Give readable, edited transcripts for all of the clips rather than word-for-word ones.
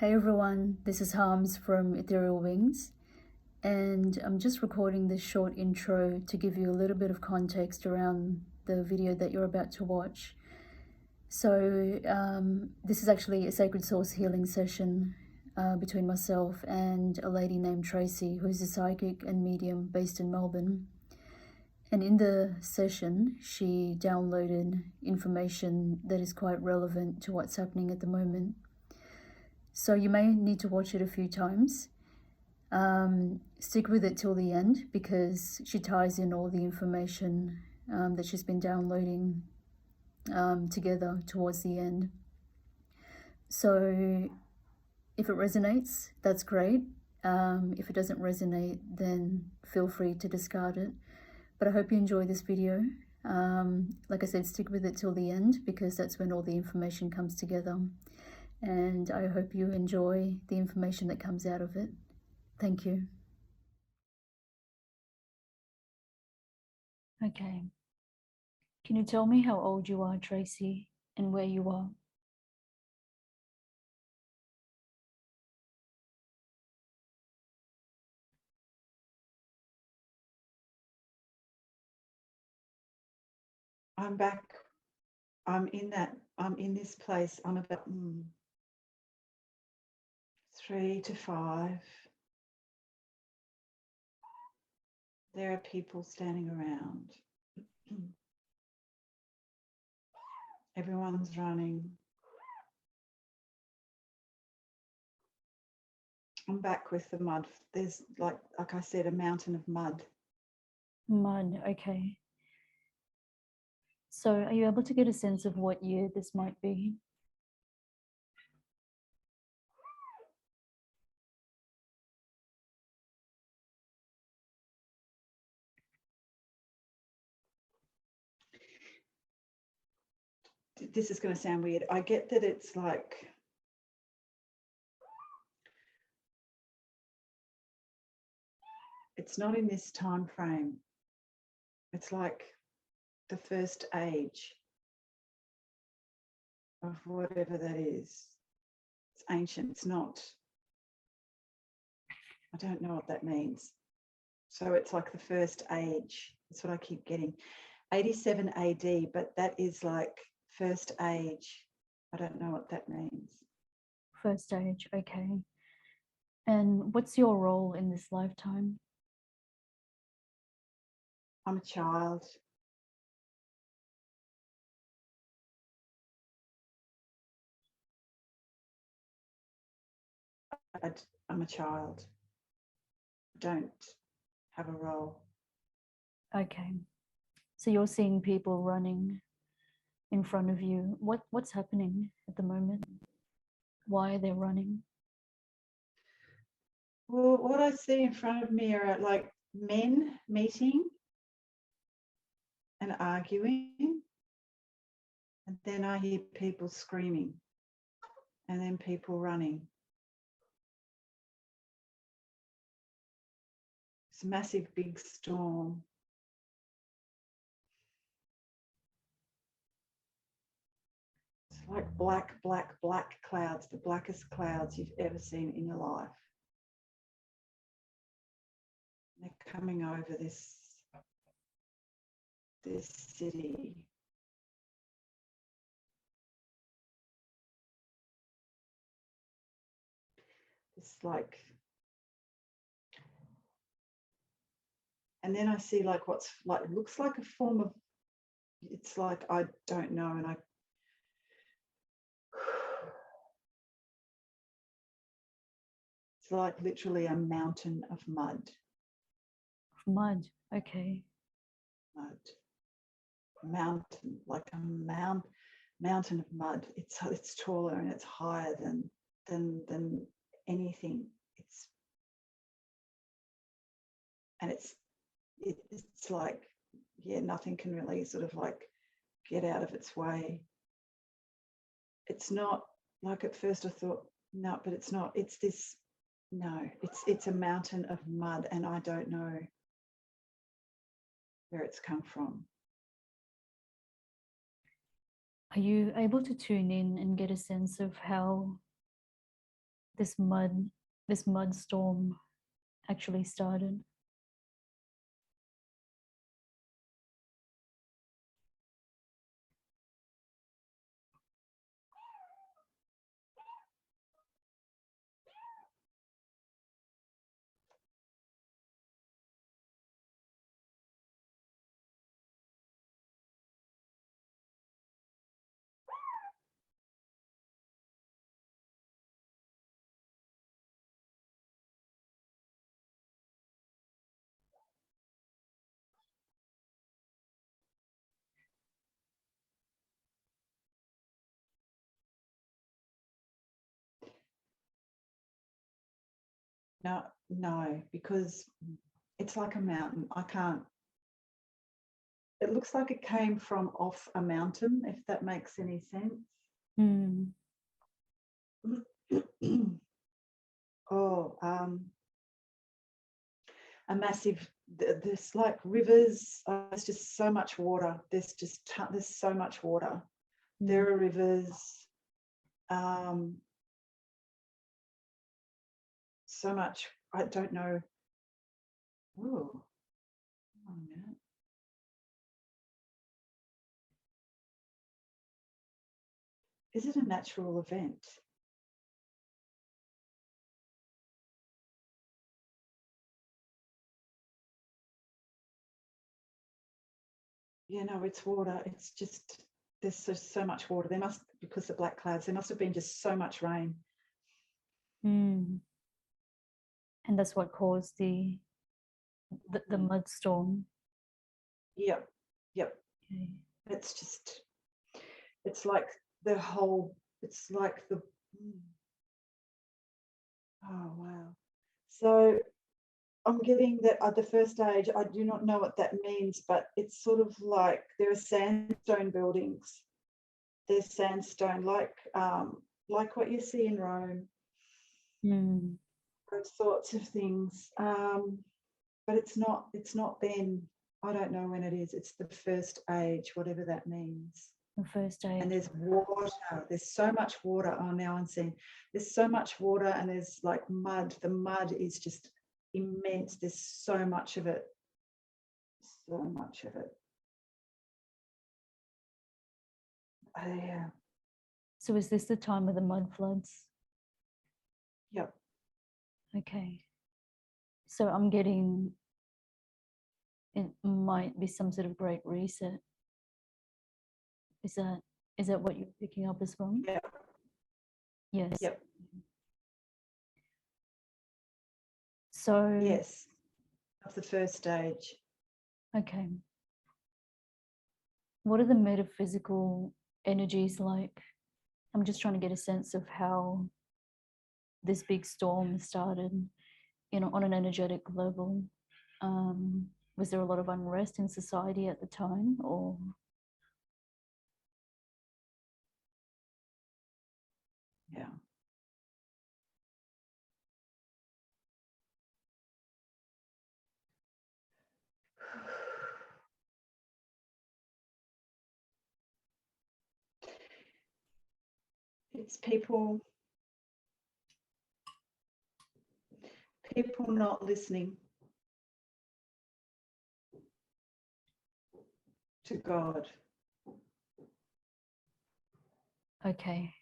Hey everyone, this is Harms from Ethereal Wings, and I'm just recording this short intro to give you a little bit of context around the video that you're about to watch. So this is actually a sacred source healing session between myself and a lady named Tracy, who's a psychic and medium based in Melbourne. And in the session, she downloaded information that is quite relevant to what's happening at the moment. So you may need to watch it a few times. Stick with it till the end because she ties in all the information that she's been downloading together towards the end. So if it resonates, that's great. If it doesn't resonate, then feel free to discard it. But I hope you enjoy this video. Like I said, stick with it till the end because that's when all the information comes together. And I hope you enjoy the information that comes out of it. Thank you. Okay. Can you tell me how old you are, Tracy, and where you are? I'm back. I'm in this place. I'm about 3 to 5. There are people standing around. Everyone's running. I'm back with the mud. There's like I said, a mountain of mud. Mud, okay. So are you able to get a sense of what year this might be? This is going to sound weird. I get that it's like it's not in this time frame. It's like the first age of whatever that is. It's ancient. It's not. I don't know what that means. So it's like the first age. That's what I keep getting. 87 AD, but that is like first age. I don't know what that means. First age, okay. And what's your role in this lifetime? I'm a child. I'm a child. I don't have a role. Okay. So you're seeing people running in front of you. What's happening at the moment? Why are they running? Well, what I see in front of me are like men meeting and arguing. And then I hear people screaming and then people running. It's a massive big storm. It's like black, black, black clouds, the blackest clouds you've ever seen in your life. They're coming over this city. It's like, and then I see like what's like looks like a form of, it's like I don't know, and it's like literally a mountain of mud. Mud, okay. Mud. Mountain, like a mountain of mud. It's taller and it's higher than anything. It's like, yeah, nothing can really sort of like get out of its way. It's not like at first I thought, no, but it's not. It's this, no, it's a mountain of mud, and I don't know where it's come from. Are you able to tune in and get a sense of how this mud storm actually started? No, because it's like a mountain. I can't. It looks like it came from off a mountain, if that makes any sense. Mm. A massive. There's like rivers. There's just so much water. There's so much water. There are rivers. So much. I don't know. Oh, hang on a minute. Is it a natural event? Yeah, no, it's water. It's just there's so much water. There must, because the black clouds, there must have been just so much rain. Mm. And that's what caused the mud storm. Yep. Okay. It's like the whole. It's like the. Oh wow. So I'm getting that at the first stage. I do not know what that means, but it's sort of like there are sandstone buildings. There's sandstone, like what you see in Rome. Mm. Those sorts of things. But it's not then. I don't know when it is. It's the first age, whatever that means. The first age. And there's water. There's so much water. Oh, now I'm seeing. There's so much water, and there's like mud. The mud is just immense. There's so much of it. So much of it. Oh, yeah. So is this the time of the mud floods? Yep. Okay. So I'm getting, it might be some sort of great reset. Is that what you're picking up as well? Yep. Yes. Yep. So yes, that's the first stage. Okay. What are the metaphysical energies like? I'm just trying to get a sense of how this big storm started, on an energetic level. Was there a lot of unrest in society at the time, or? Yeah. It's people not listening to God. Okay.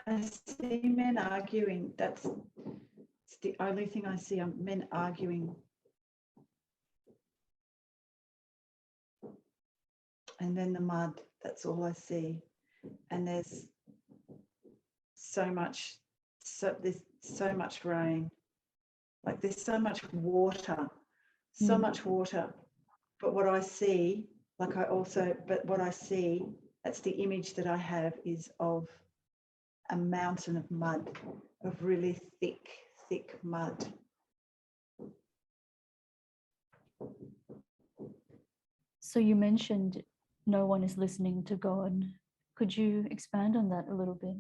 I see men arguing. It's the only thing I see. Men arguing. And then the mud, that's all I see. And there's there's so much rain. Like there's so much water. But what I see, that's the image that I have, is of a mountain of mud, of really thick mud. So you mentioned no one is listening to God. Could you expand on that a little bit?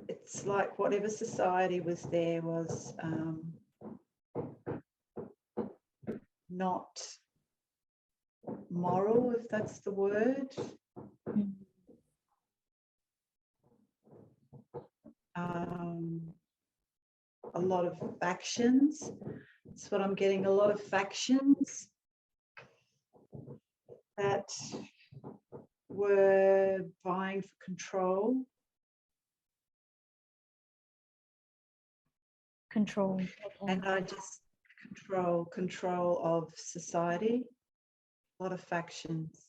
it's like whatever society was there was not moral, if that's the word. A lot of factions. That's what I'm getting, a lot of factions that were vying for control. Control. And I just control of society, a lot of factions.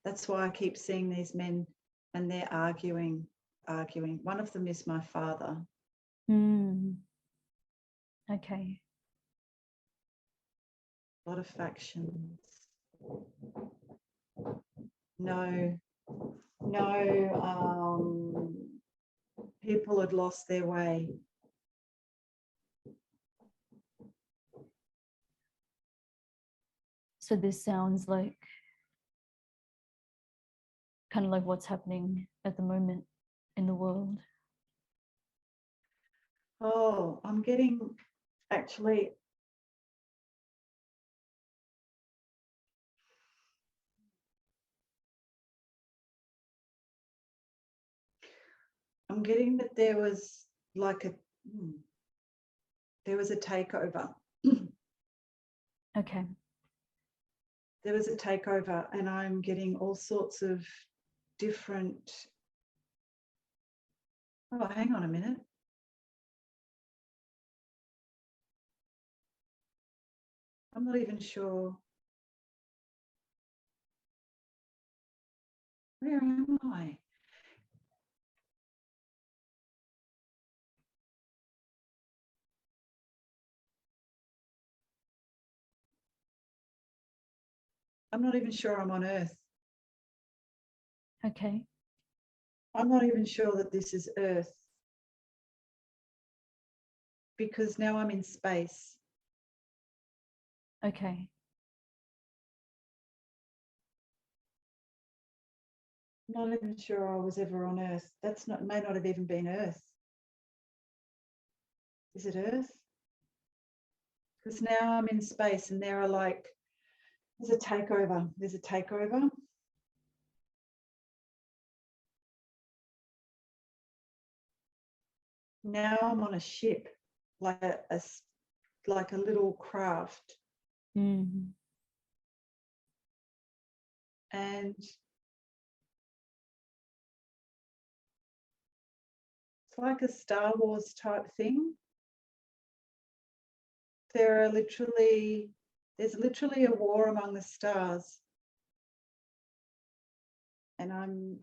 That's why I keep seeing these men and they're arguing. One of them is my father. Okay. A lot of factions. No, people had lost their way. So this sounds like kind of like what's happening at the moment in the world. Oh, I'm getting actually. I'm getting that there was like a takeover. Okay. There was a takeover, and I'm getting all sorts of different. Oh, hang on a minute. I'm not even sure. Where am I? I'm not even sure I'm on Earth. Okay. I'm not even sure that this is Earth, because now I'm in space. Okay. I'm not even sure I was ever on Earth. May not have even been Earth. Is it Earth? Because now I'm in space and there are like, there's a takeover. There's a takeover. Now I'm on a ship, like a little craft. And it's like a Star Wars type thing. There's literally a war among the stars. And I'm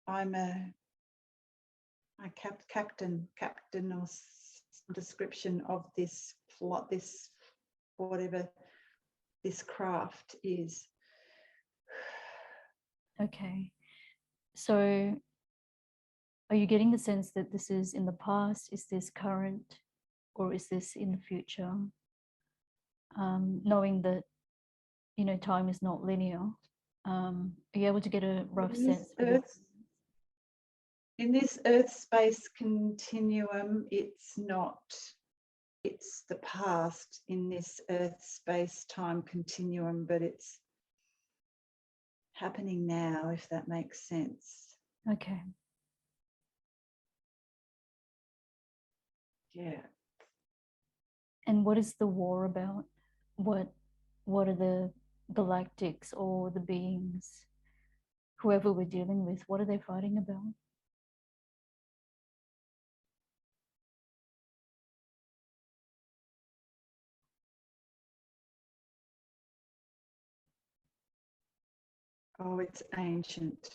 a captain or some description of this plot, this whatever this craft is. Okay. So are you getting the sense that this is in the past? Is this current? Or is this in the future? Knowing that, you know, time is not linear. Are you able to get a rough sense? In this Earth space continuum, it's the past in this Earth space time continuum, but it's happening now, if that makes sense. Okay. Yeah. And what is the war about? What are the galactics or the beings, whoever we're dealing with, what are they fighting about? Oh, it's ancient.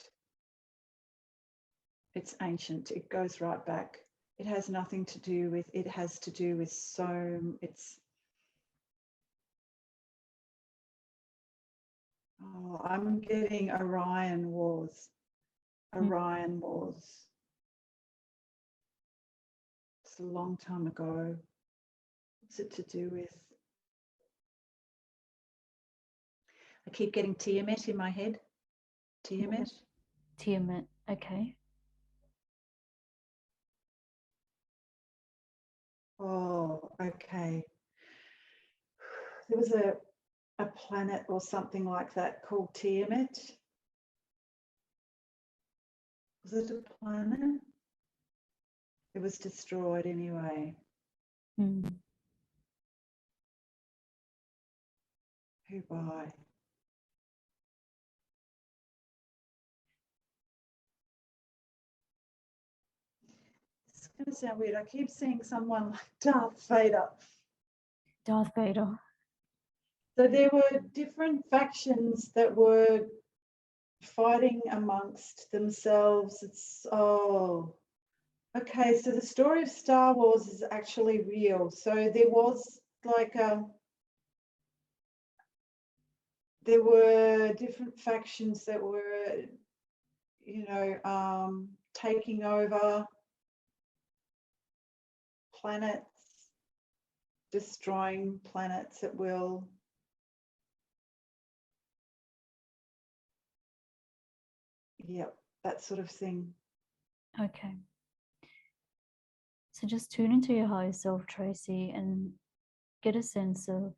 It's ancient. It goes right back. It has nothing to do with, it has to do with I'm getting Orion Wars. Orion Wars. It's a long time ago. What's it to do with? I keep getting Tiamat in my head. Tiamat. Tiamat, okay. Oh, okay. There was a planet or something like that called Tiamat. Was it a planet? It was destroyed anyway. Mm. Who by? It's going to sound weird. I keep seeing someone like Darth Vader. Darth Vader. So there were different factions that were fighting amongst themselves. It's okay. So the story of Star Wars is actually real. So there was like there were different factions that were, taking over planets, destroying planets at will. Yep, that sort of thing. Okay. So just tune into your higher self, Tracy, and get a sense of,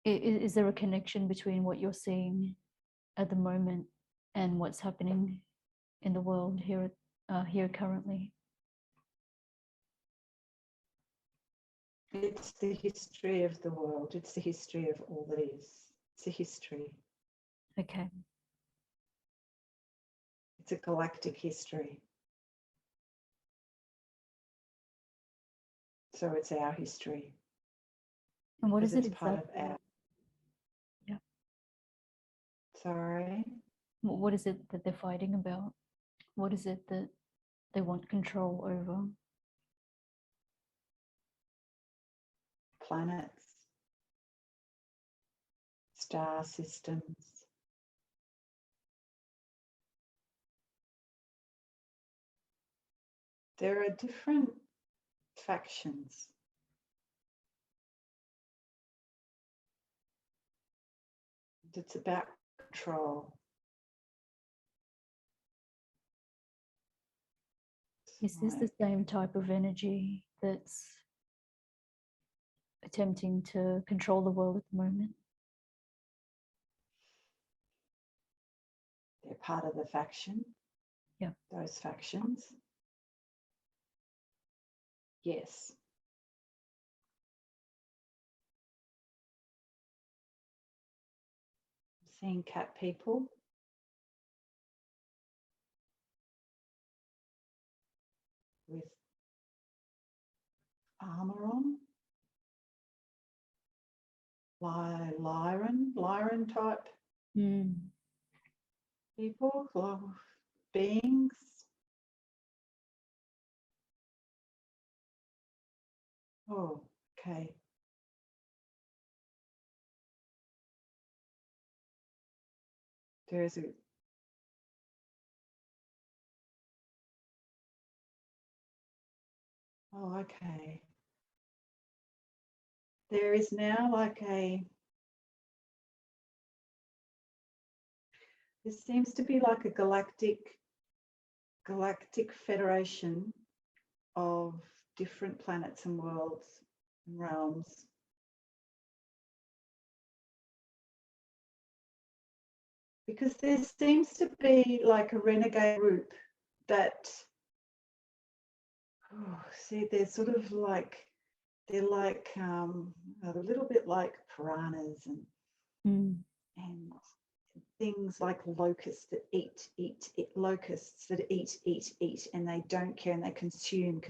is there a connection between what you're seeing at the moment and what's happening in the world here currently? It's the history of the world. It's the history of all that is. It's a history. Okay. It's a galactic history. So it's our history. And what is it it's exactly? part of our. Yeah. Sorry. What is it that they're fighting about? What is it that they want control over? Planets, star systems. There are different factions. It's about control. Is this the same type of energy that's attempting to control the world at the moment? They're part of the faction. Yeah. Those factions. Yes. I'm seeing cat people. With armor on. Lyran type people, beings. Oh, okay. There is a. Oh, okay. There is now like a. There seems to be like a galactic federation of different planets and worlds and realms. Because there seems to be like a renegade group that, see, they're sort of like, they're like a little bit like piranhas and things like locusts that eat, locusts that eat, and they don't care, and they consume.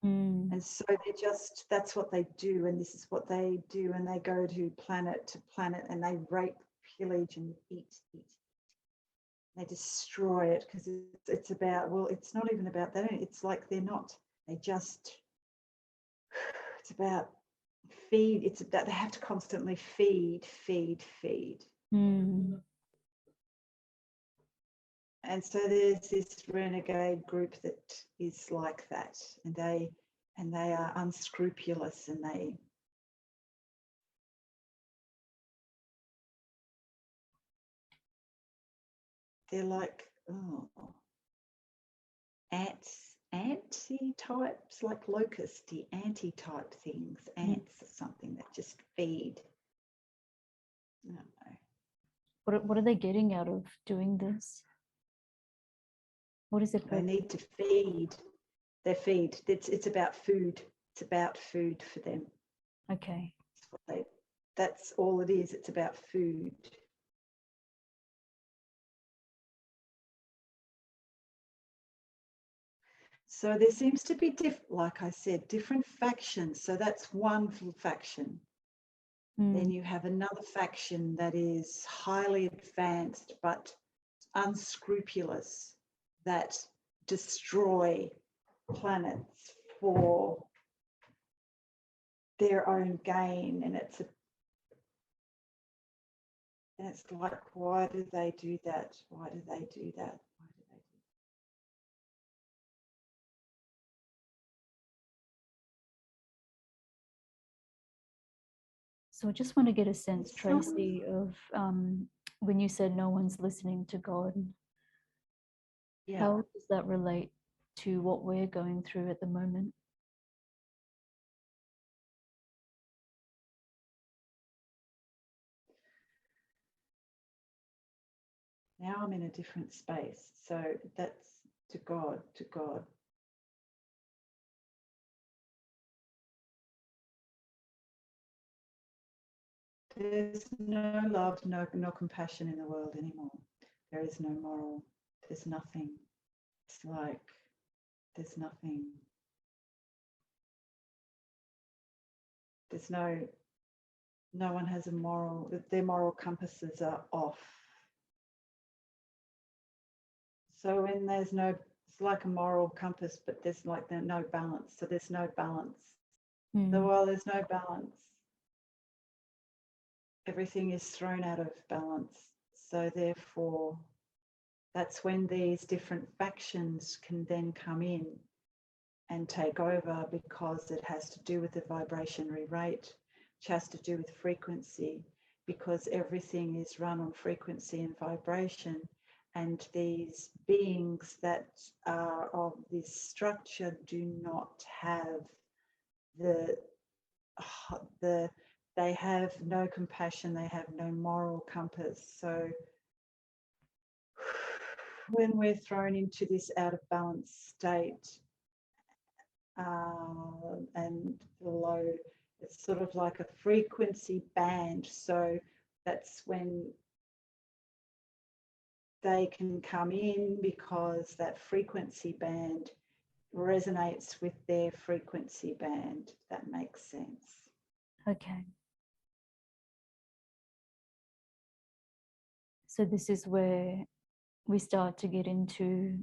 And so they're just, that's what they do, and this is what they do, and they go to planet, and they rape, pillage, and eat. They destroy it because it's about, well, it's not even about that. It's like they're not, they just, it's about feed. It's about, they have to constantly feed. And so there's this renegade group that is like that, and they are unscrupulous, and they're like ants anti-types, like locusty, anti-type things, ants or something that just feed. I don't know. What are they getting out of doing this? What is it? They need to feed. They feed. It's about food. It's about food for them. Okay. That's all it is. It's about food. So there seems to be, like I said, different factions. So that's one faction. Then you have another faction that is highly advanced but unscrupulous, that destroy planets for their own gain. And it's like, why do they do that? Why do they do that? Why do they do that? So I just want to get a sense, Tracy, of when you said no one's listening to God, how does that relate to what we're going through at the moment? Now I'm in a different space. So that's to God, to God. There's no love, no compassion in the world anymore. There is no moral. There's nothing. It's like there's nothing. There's no one has a moral. Their moral compasses are off. So when there's no, it's like a moral compass, but there's like no balance. So there's no balance. So while there's no balance, everything is thrown out of balance. So therefore, that's when these different factions can then come in and take over, because it has to do with the vibrationary rate, which has to do with frequency, because everything is run on frequency and vibration. And these beings that are of this structure do not have they have no compassion, they have no moral compass. So when we're thrown into this out of balance state, and low, it's sort of like a frequency band. So that's when they can come in, because that frequency band resonates with their frequency band. If that makes sense. Okay. So this is where we start to get into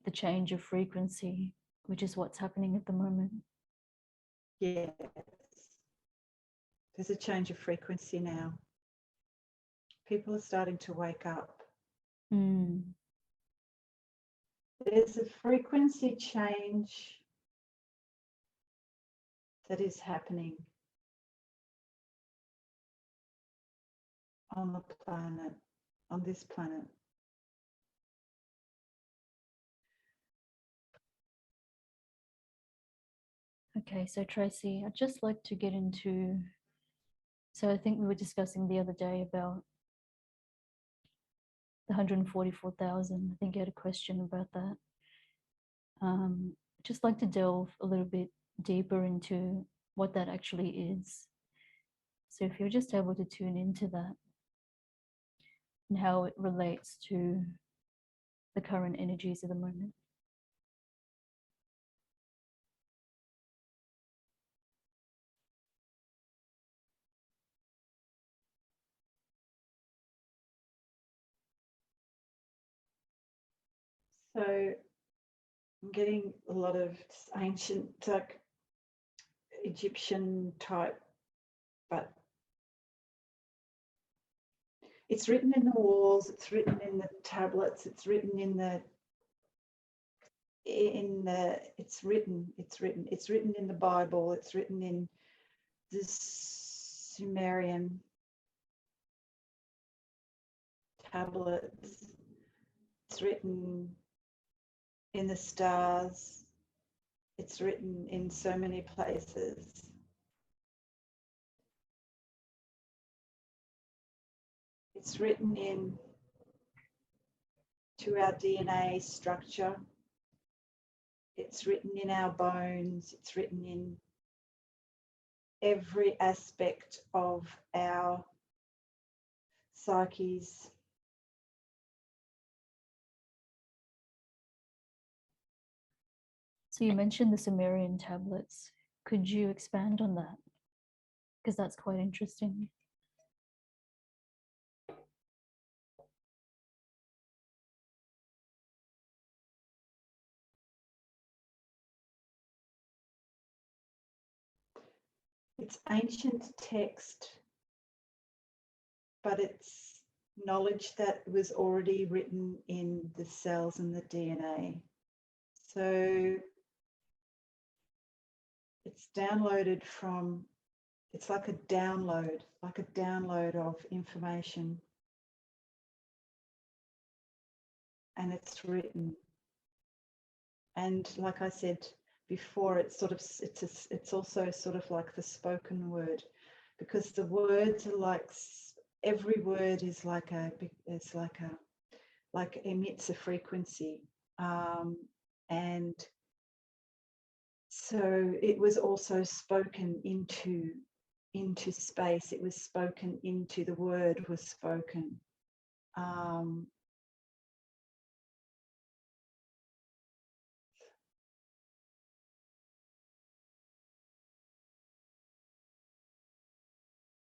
the change of frequency, which is what's happening at the moment. Yes. There's a change of frequency now. People are starting to wake up. There's a frequency change that is happening on the planet, on this planet. Okay, so Tracy, I'd just like to get into, so I think we were discussing the other day about the 144,000. I think you had a question about that. Just like to delve a little bit deeper into what that actually is. So if you're just able to tune into that and how it relates to the current energies of the moment. So I'm getting a lot of ancient, like Egyptian type, but it's written in the walls, it's written in the tablets, it's written it's written in the Bible, it's written in the Sumerian tablets, it's written in the stars, It's written in so many places. It's written in to our DNA structure. It's written in our bones. It's written in every aspect of our psyches. So you mentioned the Sumerian tablets. Could you expand on that? Because that's quite interesting. It's ancient text, but it's knowledge that was already written in the cells and the DNA. So it's downloaded from, it's like a download of information. And it's written. And like I said before, it's sort of, it's also sort of like the spoken word, because the words are like, every word is like like emits a frequency. And so it was also spoken into space. It was spoken into, the word was spoken.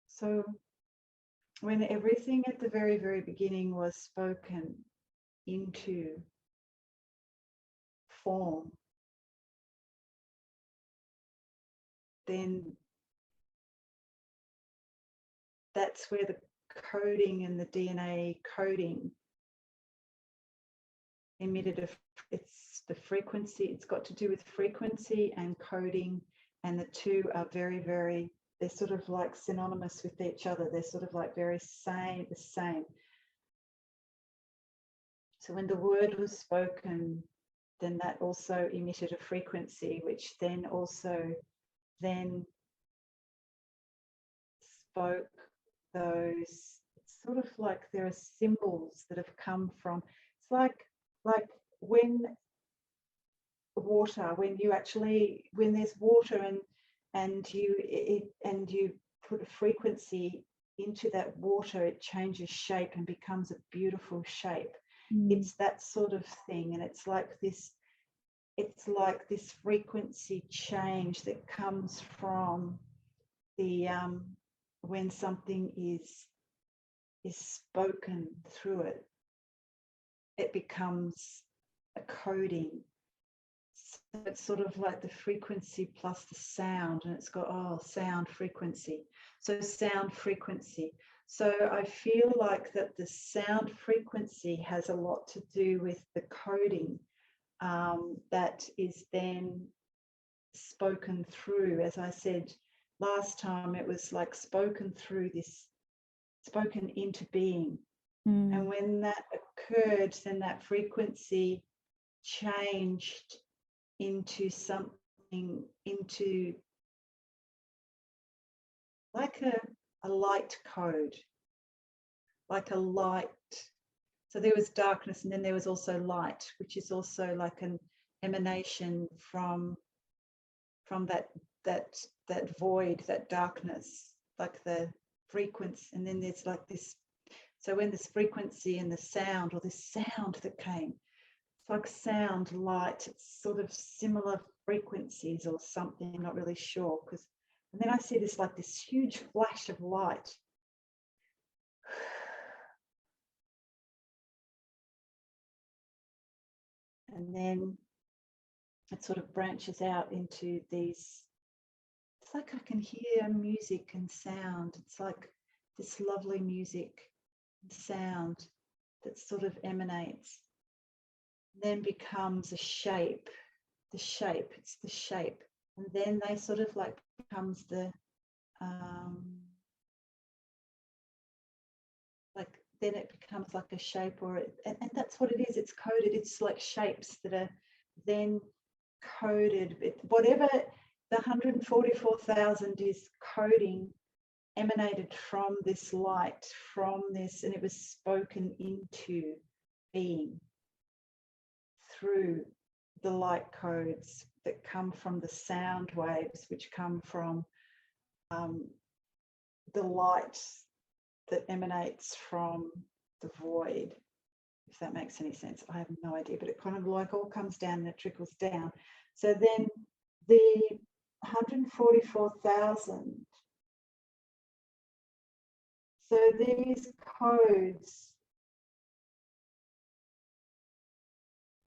So when everything at the very, very beginning was spoken into form, then that's where the coding and the DNA coding emitted. It's the frequency, it's got to do with frequency and coding, and the two are very, very, they're sort of like synonymous with each other. They're sort of like very the same. So when the word was spoken, then that also emitted a frequency, which then also then spoke those, it's sort of like there are symbols that have come from, it's like when water, when you actually, when there's water and you put a frequency into that water, it changes shape and becomes a beautiful shape. It's that sort of thing. And it's like this frequency change that comes from the when something is spoken through it, it becomes a coding. So it's sort of like the frequency plus the sound, and it's got sound frequency. So sound frequency. So I feel like that the sound frequency has a lot to do with the coding that is then spoken through. As I said last time, it was like spoken through this, spoken into being. And when that occurred, then that frequency changed into something, into like a light code, like a light. So there was darkness, and then there was also light, which is also like an emanation from that void, that darkness, like the frequency. And then there's like this, so when this frequency and the sound, or this sound that came, it's like sound, light, it's sort of similar frequencies or something, I'm not really sure. Because, and then I see this like this huge flash of light. And then it sort of branches out into these, it's like I can hear music and sound. It's like this lovely music and sound that sort of emanates, then becomes a shape. The shape, it's the shape. And then they sort of like becomes the, like then it becomes like a shape, or it, and that's what it is. It's coded. It's like shapes that are then coded, whatever the 144,000 is coding, emanated from this light, from this, and it was spoken into being through the light codes that come from the sound waves, which come from the light that emanates from the void, if that makes any sense. I have no idea, but it kind of like all comes down and it trickles down. So then the 144,000, so these codes,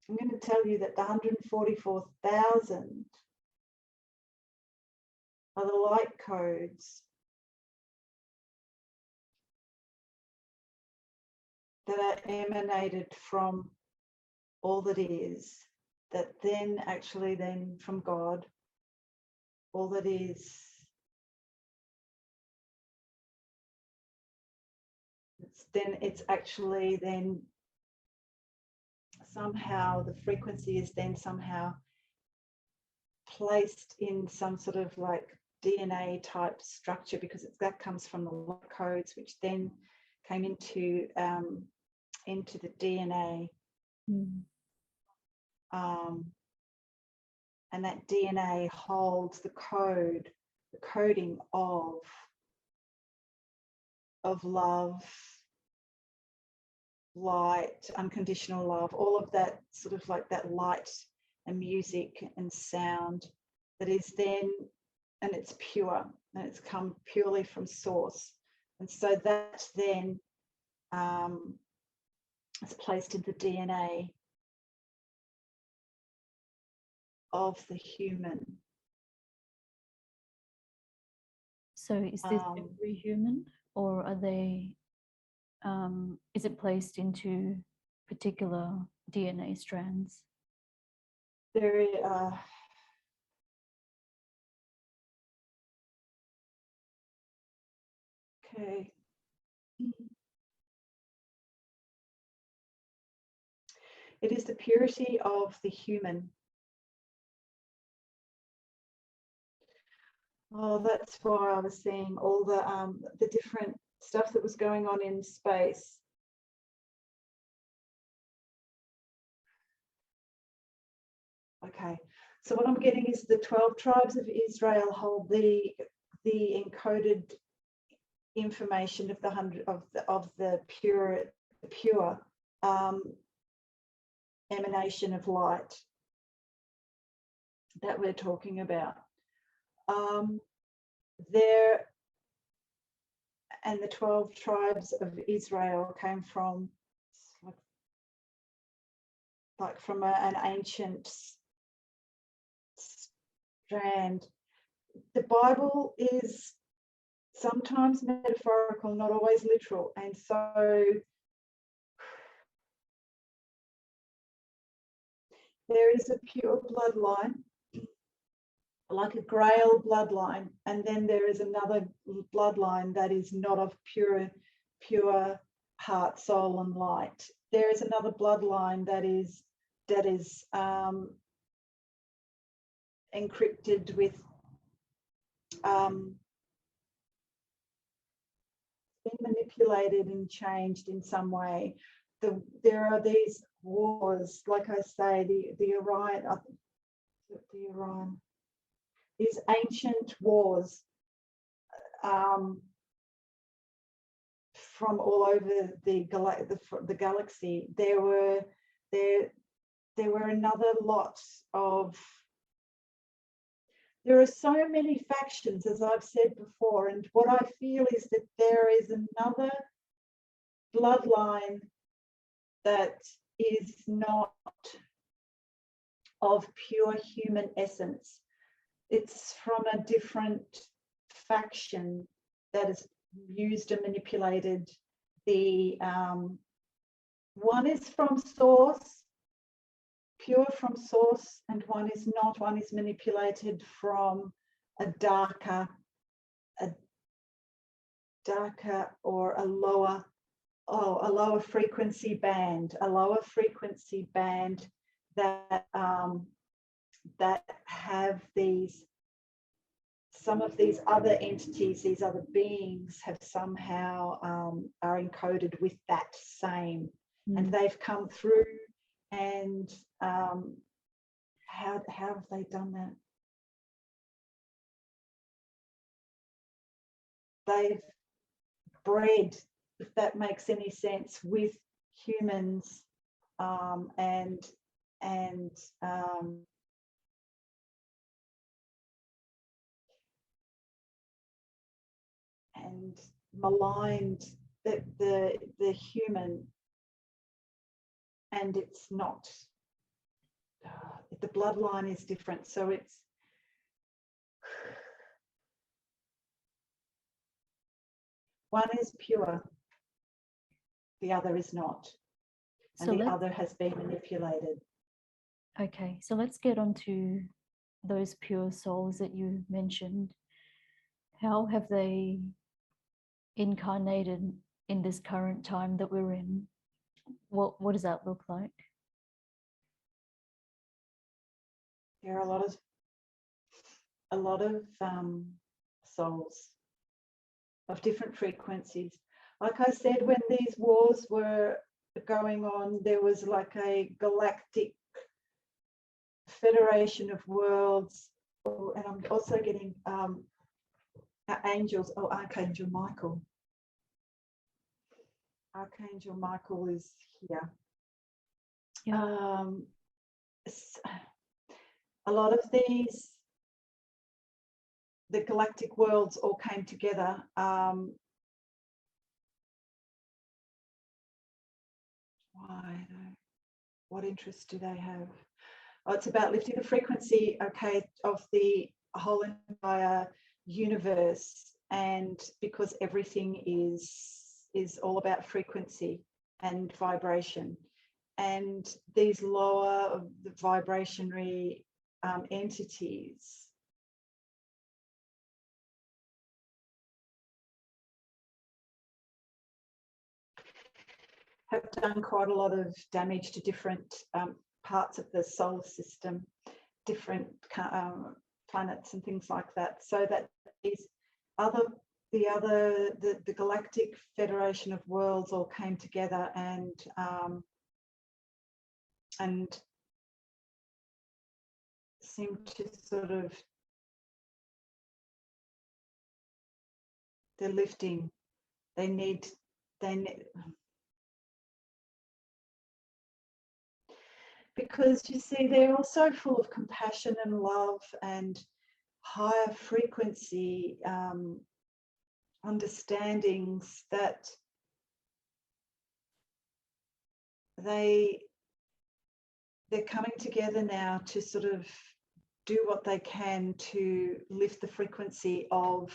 I'm going to tell you that the 144,000 are the light codes that are emanated from all that is, that then actually then from God, all that is, it's actually then somehow the frequency is then somehow placed in some sort of like DNA type structure, because that comes from the light codes, which then came into the DNA. And that DNA holds the code, the coding of love, light, unconditional love, all of that sort of like that light and music and sound that is then, and it's pure, and it's come purely from source. And so that then is placed in the DNA of the human. So is this every human, or are they, is it placed into particular DNA strands? There okay. It is the purity of the human. Oh, that's why I was seeing all the different stuff that was going on in space. Okay, so what I'm getting is the 12 tribes of Israel hold the encoded information of the pure emanation of light that we're talking about. There, and the 12 tribes of Israel came from like from an ancient strand. The Bible is sometimes metaphorical, not always literal, and so there is a pure bloodline, like a Grail bloodline, and then there is another bloodline that is not of pure heart, soul, and light. There is another bloodline that is encrypted with been manipulated and changed in some way. There are these wars, like I say, the Orion, these ancient wars from all over the galaxy. There were another lot of. There are so many factions, as I've said before, and what I feel is that there is another bloodline that is not of pure human essence. It's from a different faction that has used and manipulated the one is from source, pure from source, and one is not. One is manipulated from a darker or a lower frequency band, that that have these, some of these other entities, these other beings have somehow are encoded with that same, and they've come through. And how have they done that? They've bred, if that makes any sense, with humans, and maligned the human, and it's not, the bloodline is different, so it's, one is pure, the other is not, and So the other has been manipulated. okay, so let's get on to those pure souls that you mentioned. How have they incarnated in this current time that we're in? What does that look like? There are a lot of souls of different frequencies. Like I said, when these wars were going on, there was like a galactic federation of worlds. And I'm also getting angels. Oh, Archangel Michael. Archangel Michael is here. Yeah. A lot of these, the galactic worlds all came together. Why though? What interest do they have? Oh, it's about lifting the frequency, okay, of the whole entire universe, and because everything is all about frequency and vibration, and these lower vibrationary entities have done quite a lot of damage to different parts of the solar system, different planets and things like that, so that these the Galactic Federation of Worlds all came together and seemed to sort of, they're lifting, they need because you see, they're also full of compassion and love and higher frequency understandings, that they're coming together now to sort of do what they can to lift the frequency of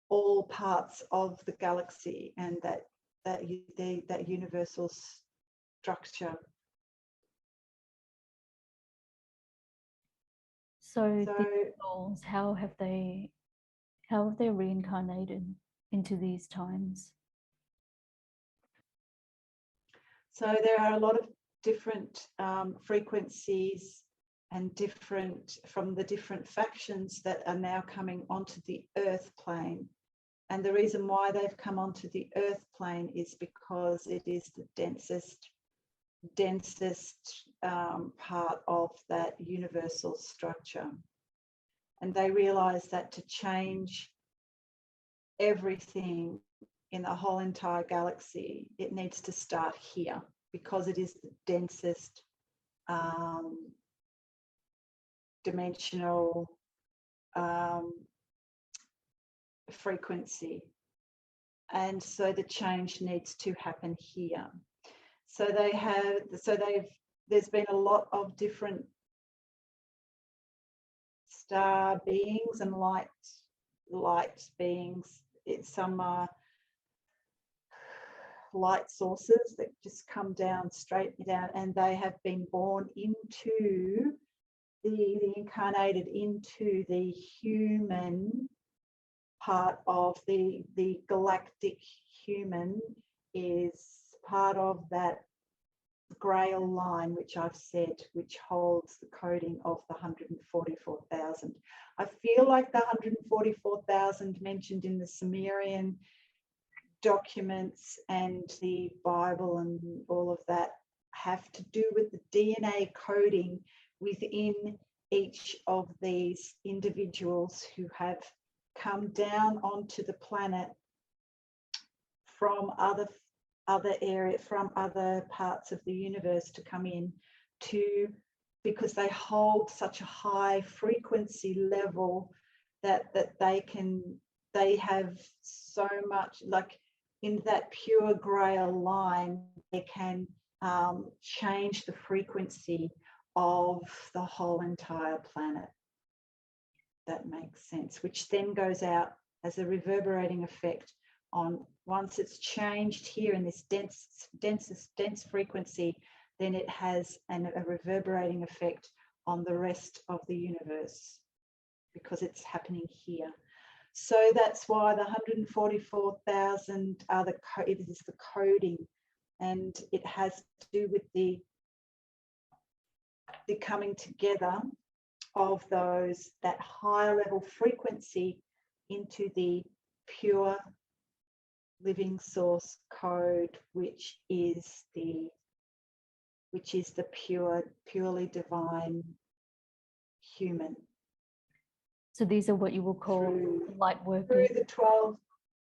all parts of the galaxy and that universal structure. So these souls, how have they reincarnated into these times? So there are a lot of different frequencies and different, from the different factions that are now coming onto the earth plane. And the reason why they've come onto the earth plane is because it is the densest part of that universal structure. And they realize that to change everything in the whole entire galaxy, it needs to start here, because it is the densest dimensional frequency, and so the change needs to happen here. So there's been a lot of different star beings and light beings. Some are light sources that just come down, straight down, and they have been born into incarnated into the human part of the galactic human, is part of that Grail line, which I've said, which holds the coding of the 144,000. I feel like the 144,000 mentioned in the Sumerian documents and the Bible and all of that have to do with the DNA coding within each of these individuals who have come down onto the planet from other parts of the universe to come in to, because they hold such a high frequency level that they have so much, like in that pure Grail line, they can change the frequency of the whole entire planet. That makes sense, which then goes out as a reverberating effect on, once it's changed here in this dense frequency, then it has a reverberating effect on the rest of the universe because it's happening here. So that's why the 144,000 it is the coding, and it has to do with the coming together of that higher level frequency into the pure living source code, which is the purely divine human. So these are what you will call light workers. Through the 12,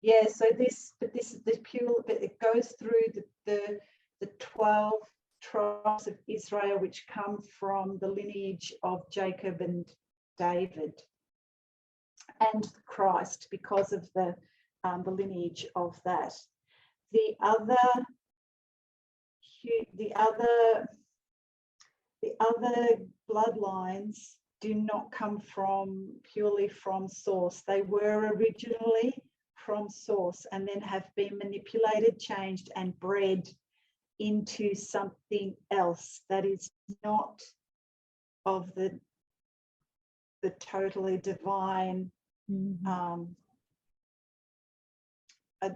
yeah. So this is the pure, but it goes through the 12 tribes of Israel, which come from the lineage of Jacob and David and Christ, because of the lineage of that. The other bloodlines do not come purely from source. They were originally from source and then have been manipulated, changed, and bred into something else that is not of the totally divine,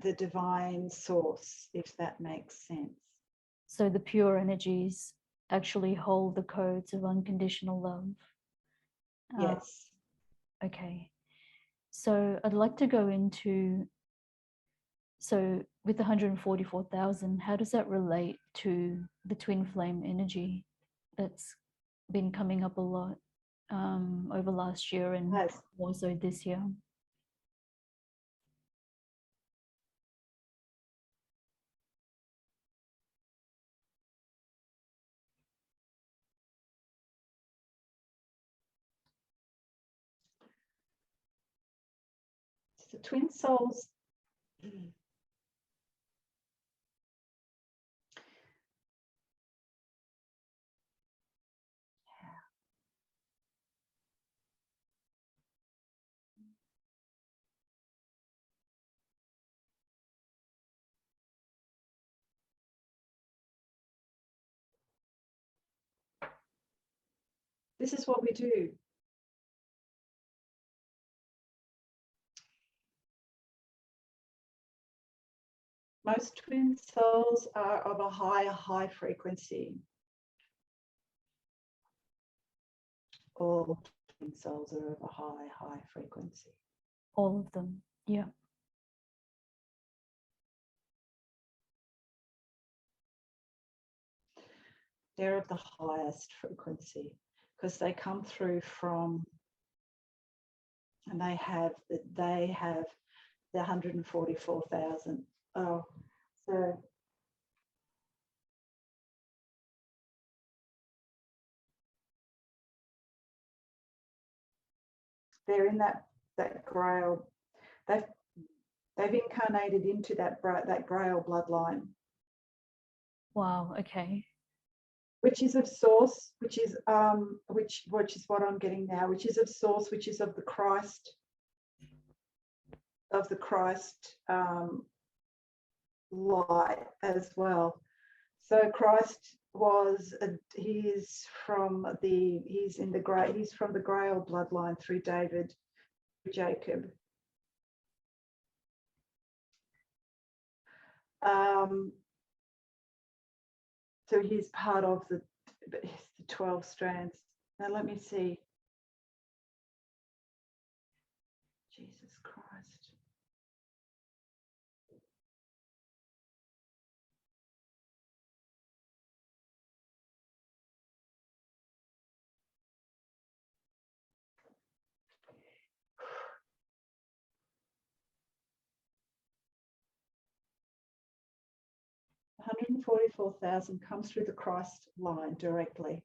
the divine source, if that makes sense. So the pure energies actually hold the codes of unconditional love. Yes. Okay. So I'd like to go into, so with 144,000, how does that relate to the twin flame energy that's been coming up a lot over last year and also this year? The twin souls, this is what we do. Most twin souls are of a high frequency. All twin souls are of a high frequency. All of them, yeah. They're of the highest frequency because they come through from, and they have the 144,000. Oh, so they're in that Grail. They've incarnated into that Grail bloodline. Wow. Okay. Which is of source, which is what I'm getting now, which is of source, which is of the Christ, light as well. So Christ he's from the Grail bloodline through David, Jacob. So he's part of the 12 strands. Now let me see. Jesus Christ. $144,000 comes through the Christ line directly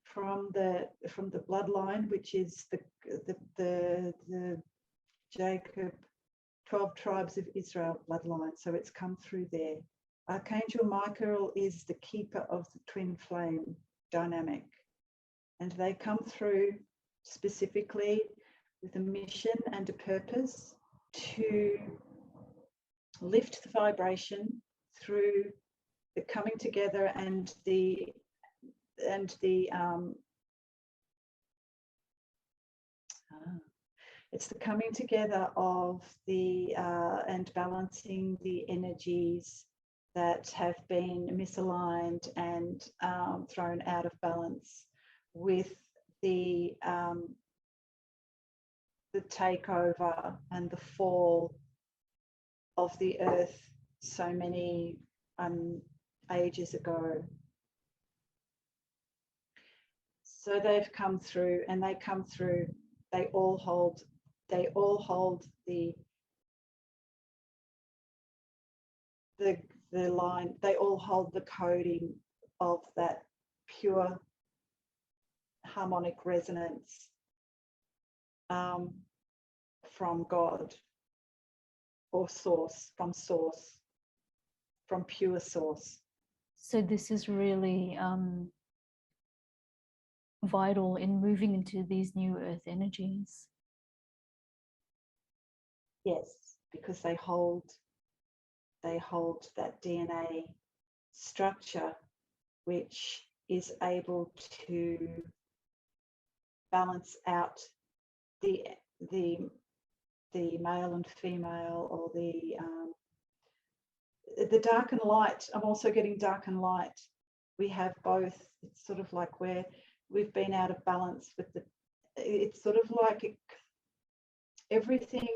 from the bloodline, which is the Jacob 12 tribes of Israel bloodline. So it's come through there. Archangel Michael is the keeper of the twin flame dynamic, and they come through specifically with a mission and a purpose to lift the vibration through the coming together and the it's the coming together of the and balancing the energies that have been misaligned and thrown out of balance with the takeover and the fall of the earth so many ages ago. So they've come through, and they come through. They all hold the line. They all hold the coding of that pure harmonic resonance from God or source, from pure source. So this is really vital in moving into these new earth energies. Yes, because they hold that DNA structure, which is able to balance out the male and female, or the dark and light. I'm also getting dark and light. We have both. It's sort of like where we've been out of balance with it's sort of like everything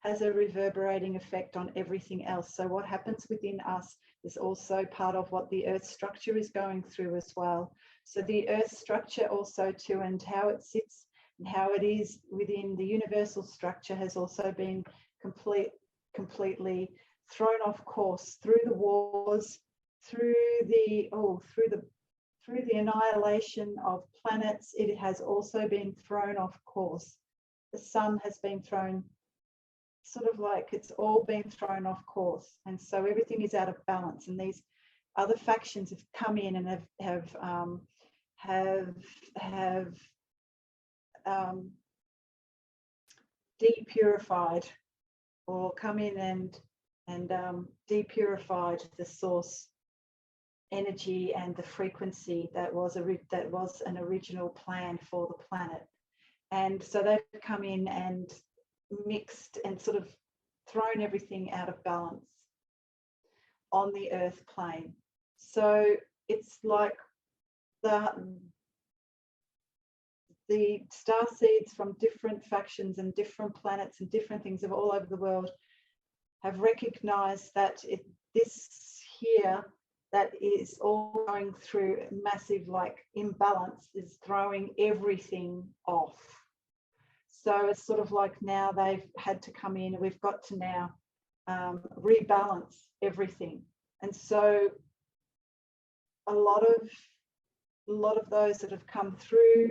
has a reverberating effect on everything else. So what happens within us is also part of what the earth structure is going through as well. So the earth structure also too, and how it sits and how it is within the universal structure, has also been completely thrown off course through the wars, through the annihilation of planets. It has also been thrown off course. The sun has been thrown, sort of like it's all been thrown off course, and so everything is out of balance. And these other factions have come in and have depurified, or come in and depurified the source energy and the frequency that was an original plan for the planet. And so they've come in and mixed and sort of thrown everything out of balance on the earth plane. So it's like the star seeds from different factions and different planets and different things of all over the world have recognized that this here that is all going through massive like imbalance is throwing everything off. So it's sort of like now they've had to come in, and we've got to now rebalance everything. And so a lot of those that have come through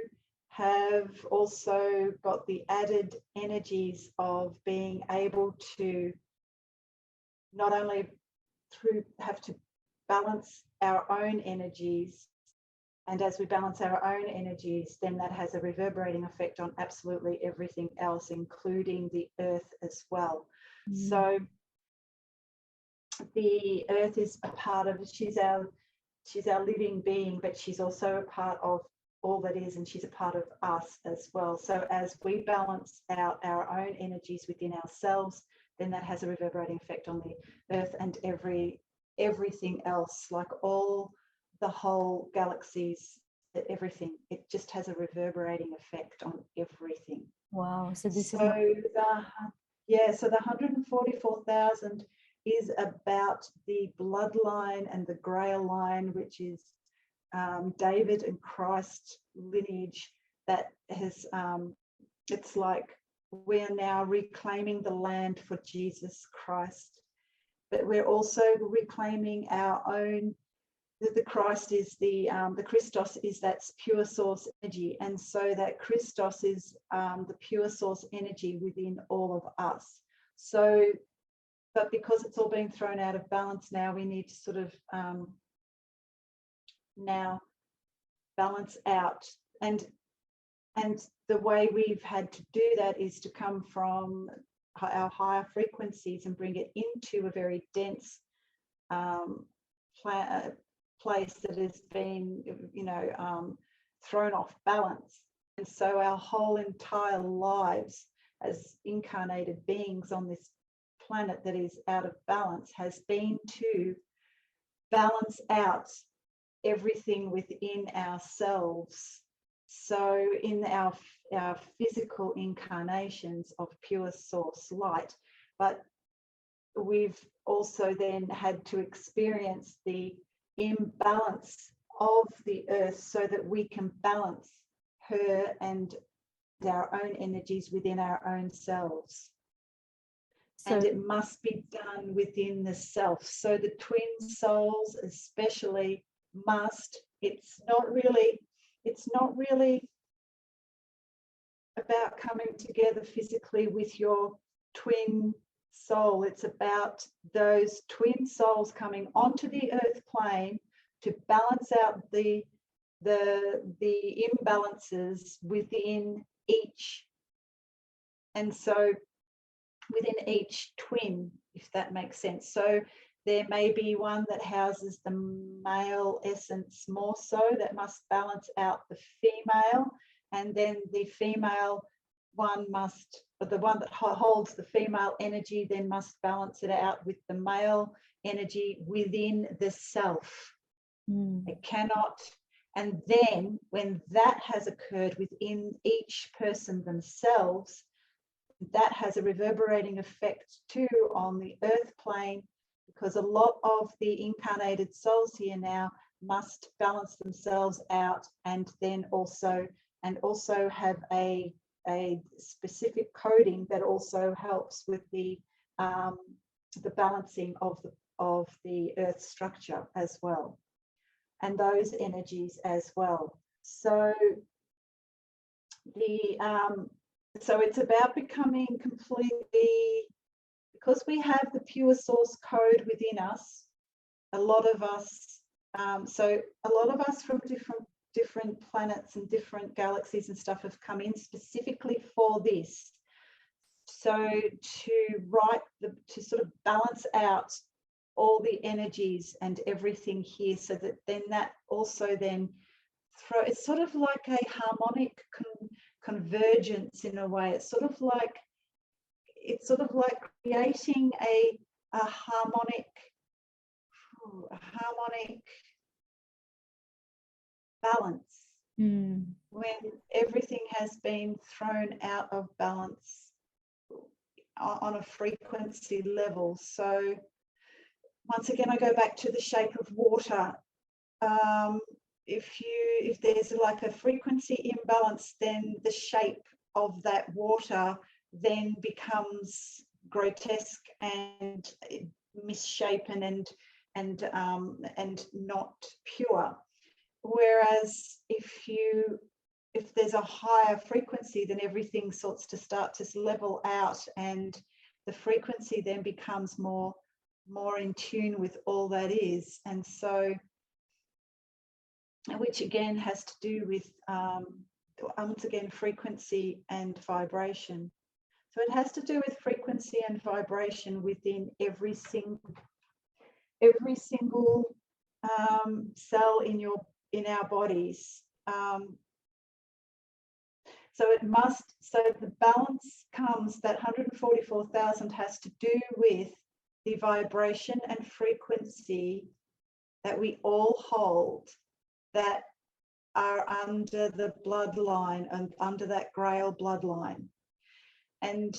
have also got the added energies of being able to not only have to balance our own energies, and as we balance our own energies, then that has a reverberating effect on absolutely everything else, including the earth as well. So the earth is a part of, she's our living being, but she's also a part of all that is, and she's a part of us as well. So as we balance out our own energies within ourselves, then that has a reverberating effect on the earth and everything else, like all the whole galaxies, everything. It just has a reverberating effect on everything. Wow. So this So is not... so the 144,000 is about the bloodline and the Grail line, which is David and Christ lineage that has, it's like we're now reclaiming the land for Jesus Christ, but we're also reclaiming our own. The Christ is the Christos is that pure source energy, and so that Christos is the pure source energy within all of us. So, but because it's all being thrown out of balance now, we need to sort of now balance out, and the way we've had to do that is to come from our higher frequencies and bring it into a very dense place that has been, thrown off balance. And so our whole entire lives as incarnated beings on this planet that is out of balance has been to balance out everything within ourselves. So in our physical incarnations of pure source light, but we've also then had to experience the imbalance of the earth so that we can balance her and our own energies within our own selves. So, and it must be done within the self. So the twin souls especially must, it's not really about coming together physically with your twin soul. It's about those twin souls coming onto the earth plane to balance out the imbalances within each, and so within each twin, if that makes sense. So there may be one that houses the male essence more so, that must balance out the female, and then the female one must, or the one that holds the female energy then must balance it out with the male energy within the self. It cannot, and then when that has occurred within each person themselves, that has a reverberating effect too on the earth plane, because a lot of the incarnated souls here now must balance themselves out, and then also have a specific coding that also helps with the balancing of the earth structure as well, and those energies as well. So so it's about becoming completely, because we have the pure source code within us, a lot of us from different planets and different galaxies and stuff have come in specifically for this. So to sort of balance out all the energies and everything here, so that then that also then it's sort of like a harmonic convergence in a way. It's sort of like creating a harmonic balance when everything has been thrown out of balance on a frequency level. So once again, I go back to the shape of water. If there's like a frequency imbalance, then the shape of that water then becomes grotesque and misshapen and not pure. Whereas if there's a higher frequency, then everything starts to level out, and the frequency then becomes more in tune with all that is. And so, which again has to do with once again frequency and vibration. So it has to do with frequency and vibration within every single cell in our bodies. So the balance comes, that 144,000 has to do with the vibration and frequency that we all hold that are under the bloodline and under that Grail bloodline. And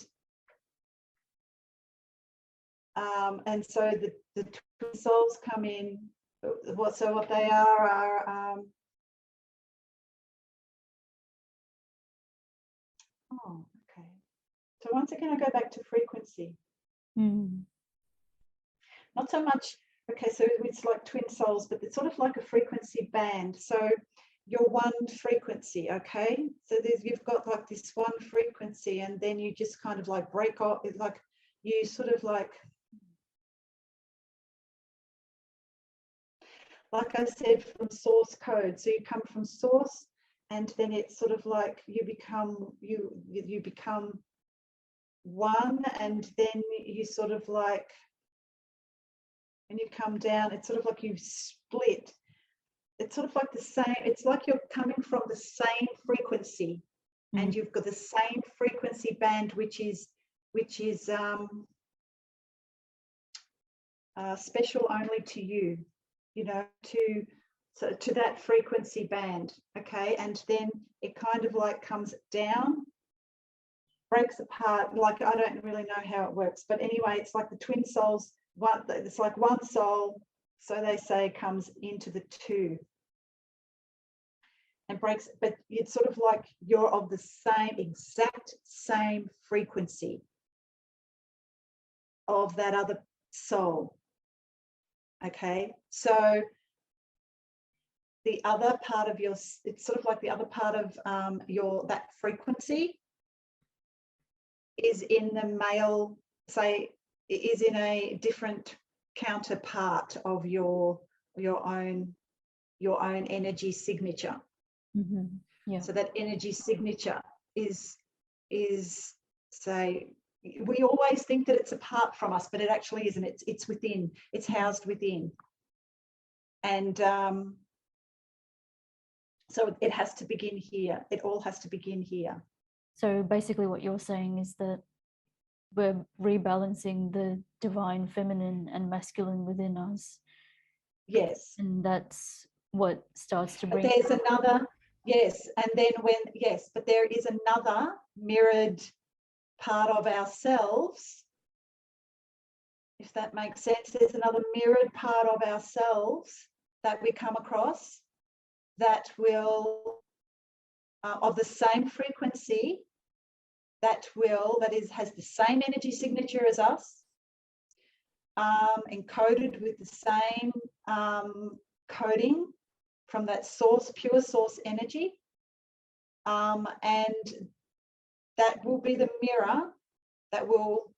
so the twin souls come in. So what they are oh, okay. So once again, I go back to frequency. Not so much, okay, so it's like twin souls, but it's sort of like a frequency band. So you're one frequency, okay? So you've got like this one frequency, and then you just kind of like break off. It's like you sort of like I said, from source code. So you come from source, and then it's sort of like you become one, and then you sort of like, when you come down, it's sort of like you split. It's sort of like the same, it's like you're coming from the same frequency, and you've got the same frequency band, which is special only to you, you know, to that frequency band, okay? And then it kind of like comes down, breaks apart. Like, I don't really know how it works, but anyway, it's like the twin souls, it's like one soul, so they say, comes into the two and breaks, but it's sort of like you're of the exact same frequency of that other soul. Okay, so the other part of your, it's sort of like the other part of that frequency is in the male, say, is in a different counterpart of your own energy signature. Yeah. So that energy signature is say, we always think that it's apart from us, but it actually isn't. It's within. It's housed within. And so it has to begin here. It all has to begin here. So basically what you're saying is that we're rebalancing the divine feminine and masculine within us. Yes. And that's what starts to bring. But there's another, yes. And then but there is another mirrored part of ourselves, if that makes sense. There's another mirrored part of ourselves that we come across that will, of the same frequency, that has the same energy signature as us, encoded with the same coding from that source, pure source energy, and that will be the mirror that will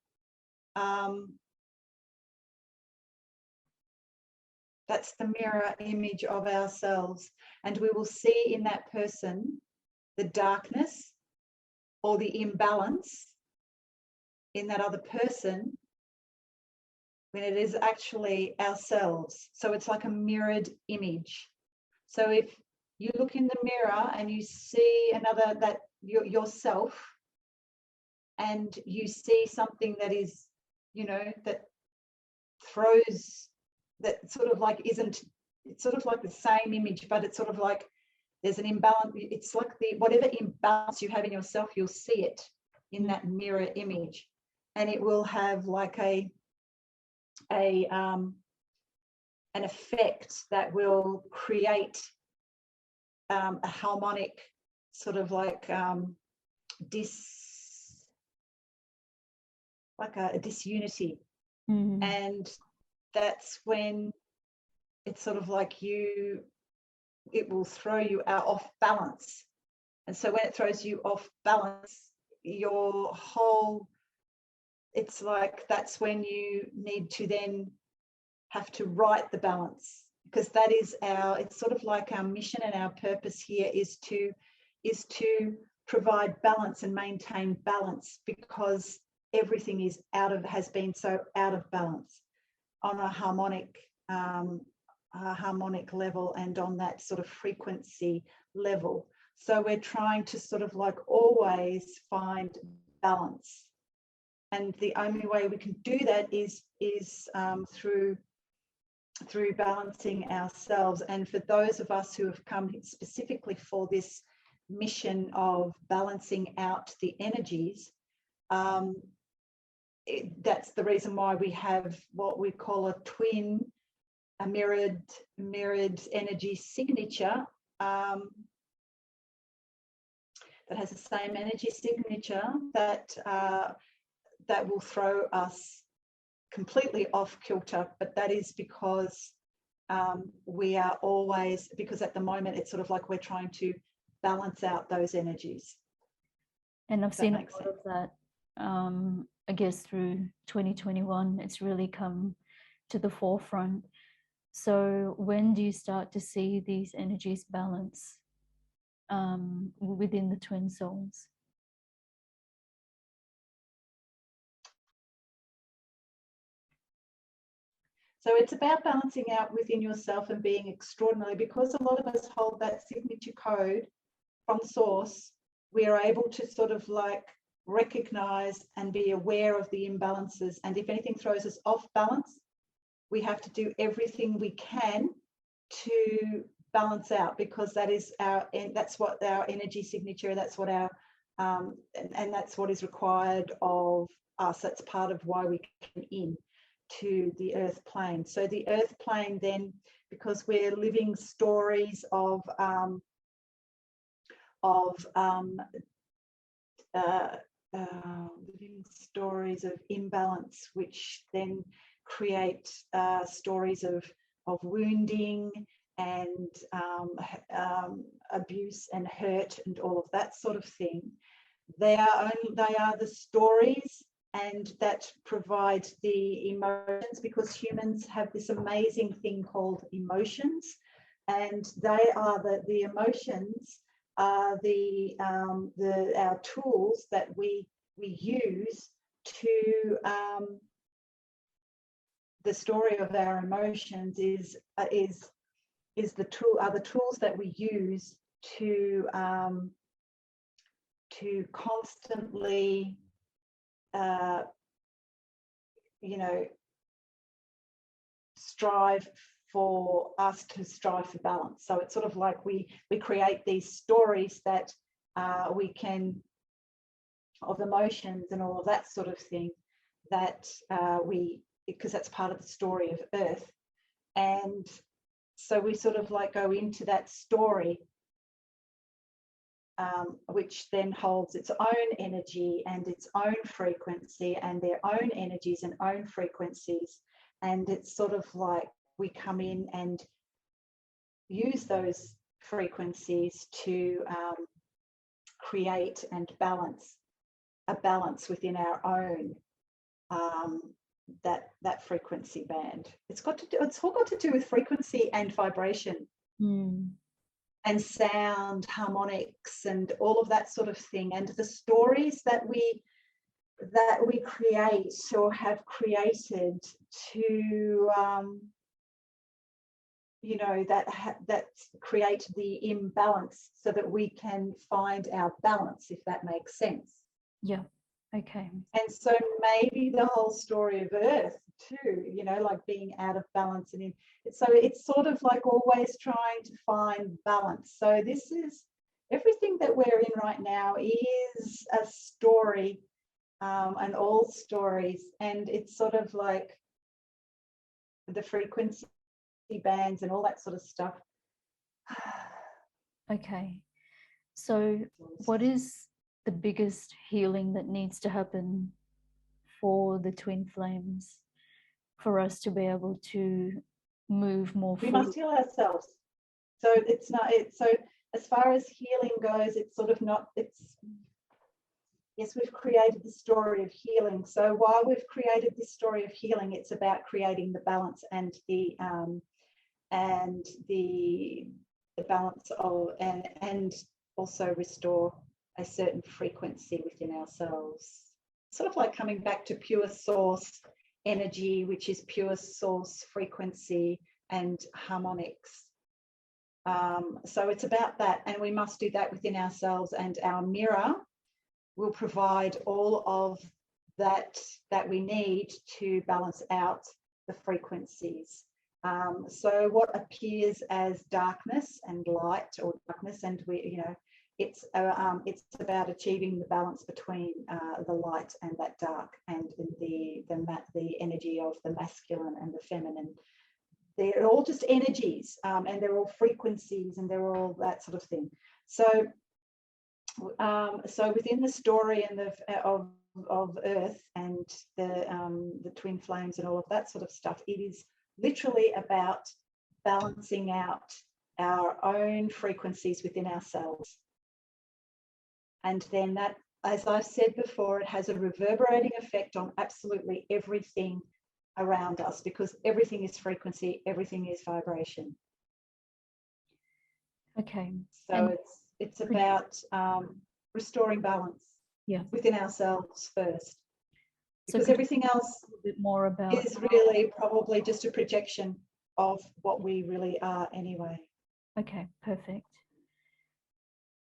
that's the mirror image of ourselves, and we will see in that person the darkness or the imbalance in that other person when it is actually ourselves. So it's like a mirrored image. So if you look in the mirror and you see yourself, and you see something that is, that throws, that sort of like isn't, it's sort of like the same image, but it's sort of like there's an imbalance. It's like whatever imbalance you have in yourself, you'll see it in that mirror image, and it will have like an effect that will create a harmonic sort of like a disunity. And that's when it's sort of like it will throw you off balance. And so when it throws you off balance, your whole, it's like that's when you need to then have to right the balance, because that is it's sort of like our mission and our purpose here is to provide balance and maintain balance, because everything has been so out of balance on a harmonic level and on that sort of frequency level. So we're trying to sort of like always find balance, and the only way we can do that is through through balancing ourselves. And for those of us who have come specifically for this mission of balancing out the energies, that's the reason why we have what we call a twin, a mirrored energy signature, that has the same energy signature, that that will throw us completely off kilter. But that is because we are always, because at the moment it's sort of like we're trying to balance out those energies. And I've seen a lot of that, I guess, through 2021. It's really come to the forefront. So when do you start to see these energies balance within the twin souls? So it's about balancing out within yourself and being extraordinary, because a lot of us hold that signature code from source. We are able to sort of like recognize and be aware of the imbalances. And if anything throws us off balance, we have to do everything we can to balance out, because that is our, and that's what our energy signature, that's what our, and that's what is required of us. That's part of why we come in to the earth plane. So the earth plane then, because we're living stories of living stories of imbalance, which then create stories of wounding and abuse and hurt and all of that sort of thing. They are the stories, and that provide the emotions, because humans have this amazing thing called emotions, and they are the emotions are our tools that we use to the story of our emotions is the tools that we use to constantly strive for balance. So it's sort of like we create these stories that we can, of emotions and all of that sort of thing, that because that's part of the story of Earth. And so we sort of like go into that story, which then holds its own energy and its own frequency and their own energies and own frequencies. And it's sort of like we come in and use those frequencies to create and balance within our own that frequency band. It's all got to do with frequency and vibration. And sound, harmonics, and all of that sort of thing. And the stories that we create or have created to that create the imbalance, so that we can find our balance, if that makes sense. Yeah. Okay. And so maybe the whole story of Earth too, like being out of balance, and so it's sort of like always trying to find balance. So this is everything that we're in right now is a story, and all stories, and it's sort of like the frequency bands and all that sort of stuff. Okay. So what is the biggest healing that needs to happen for the twin flames, for us to be able to move more We fully? must heal ourselves. So it's not, so as far as healing goes, it's sort of not, yes, we've created the story of healing. So while we've created this story of healing, it's about creating the balance and the balance of, and also restore a certain frequency within ourselves. Sort of like coming back to pure source energy, which is pure source frequency and harmonics. So it's about that, and we must do that within ourselves, and our mirror will provide all of that we need to balance out the frequencies. So what appears as darkness and light, or darkness, and it's about achieving the balance between the light and that dark, and the energy of the masculine and the feminine. They're all just energies, and they're all frequencies, and they're all that sort of thing. So within the story and of Earth and the twin flames and all of that sort of stuff, it is literally about balancing out our own frequencies within ourselves. And then that, as I've said before, it has a reverberating effect on absolutely everything around us, because everything is frequency, everything is vibration. Okay. So and it's about restoring balance, yeah, within ourselves first, because so everything else a bit more about is really probably just a projection of what we really are anyway. Okay, perfect.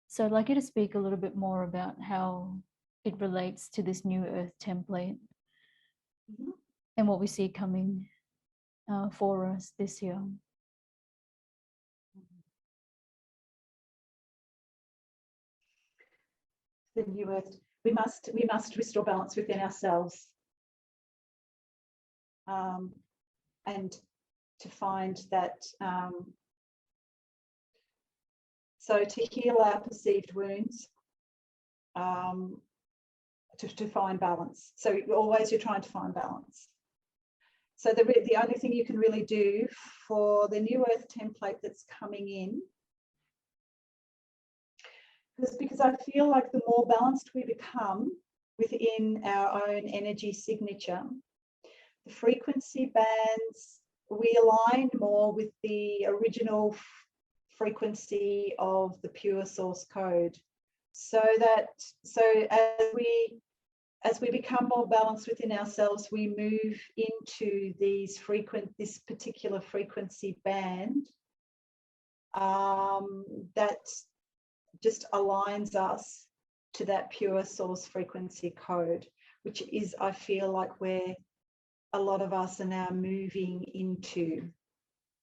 So I'd like you to speak a little bit more about how it relates to this new Earth template and what we see coming for us this year. The new Earth, we must restore balance within ourselves, and to find that, so to heal our perceived wounds, to find balance. So always you're trying to find balance. So the only thing you can really do for the new Earth template that's coming in, because I feel like the more balanced we become within our own energy signature, the frequency bands, we align more with the original frequency of the pure source code. So as we become more balanced within ourselves, we move into this particular frequency band that just aligns us to that pure source frequency code, which is, I feel like, where a lot of us are now moving into,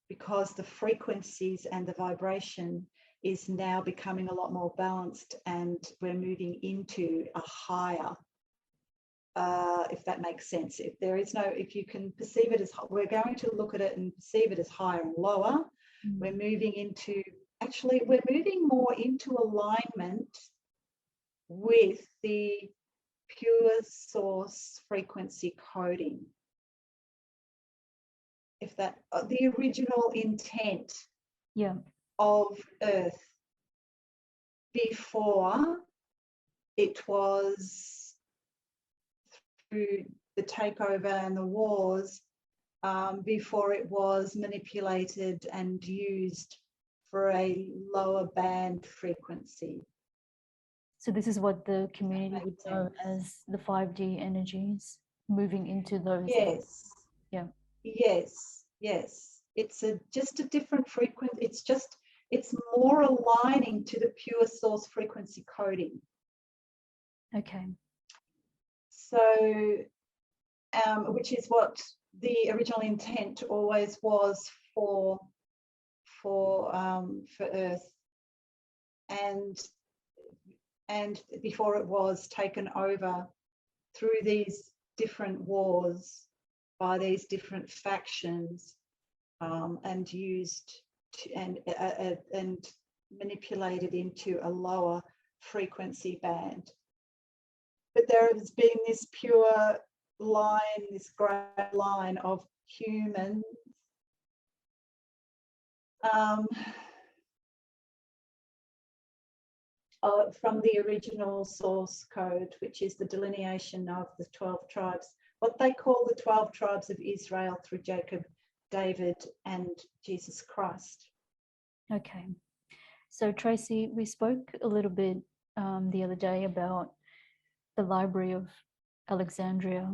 because the frequencies and the vibration is now becoming a lot more balanced, and we're moving into a higher, if that makes sense. If you can perceive it as, we're going to look at it and perceive it as higher and lower. We're moving into, actually, we're moving more into alignment with the pure source frequency coding. If that, the original intent of Earth before it was, through the takeover and the wars, before it was manipulated and used for a lower band frequency. So this is what the community would know as the 5D energies, moving into those. Yes. Yeah. Yes. Yes. It's just a different frequency. It's more aligning to the pure source frequency coding. Okay. So, which is what the original intent always was for Earth, and before it was taken over through these different wars by these different factions, and used to, and manipulated into a lower frequency band. But there has been this pure line, this great line of humans, from the original source code, which is the delineation of the 12 tribes, what they call the 12 tribes of Israel through Jacob, David, and Jesus Christ. Okay. So Tracy, we spoke a little bit the other day about the Library of Alexandria.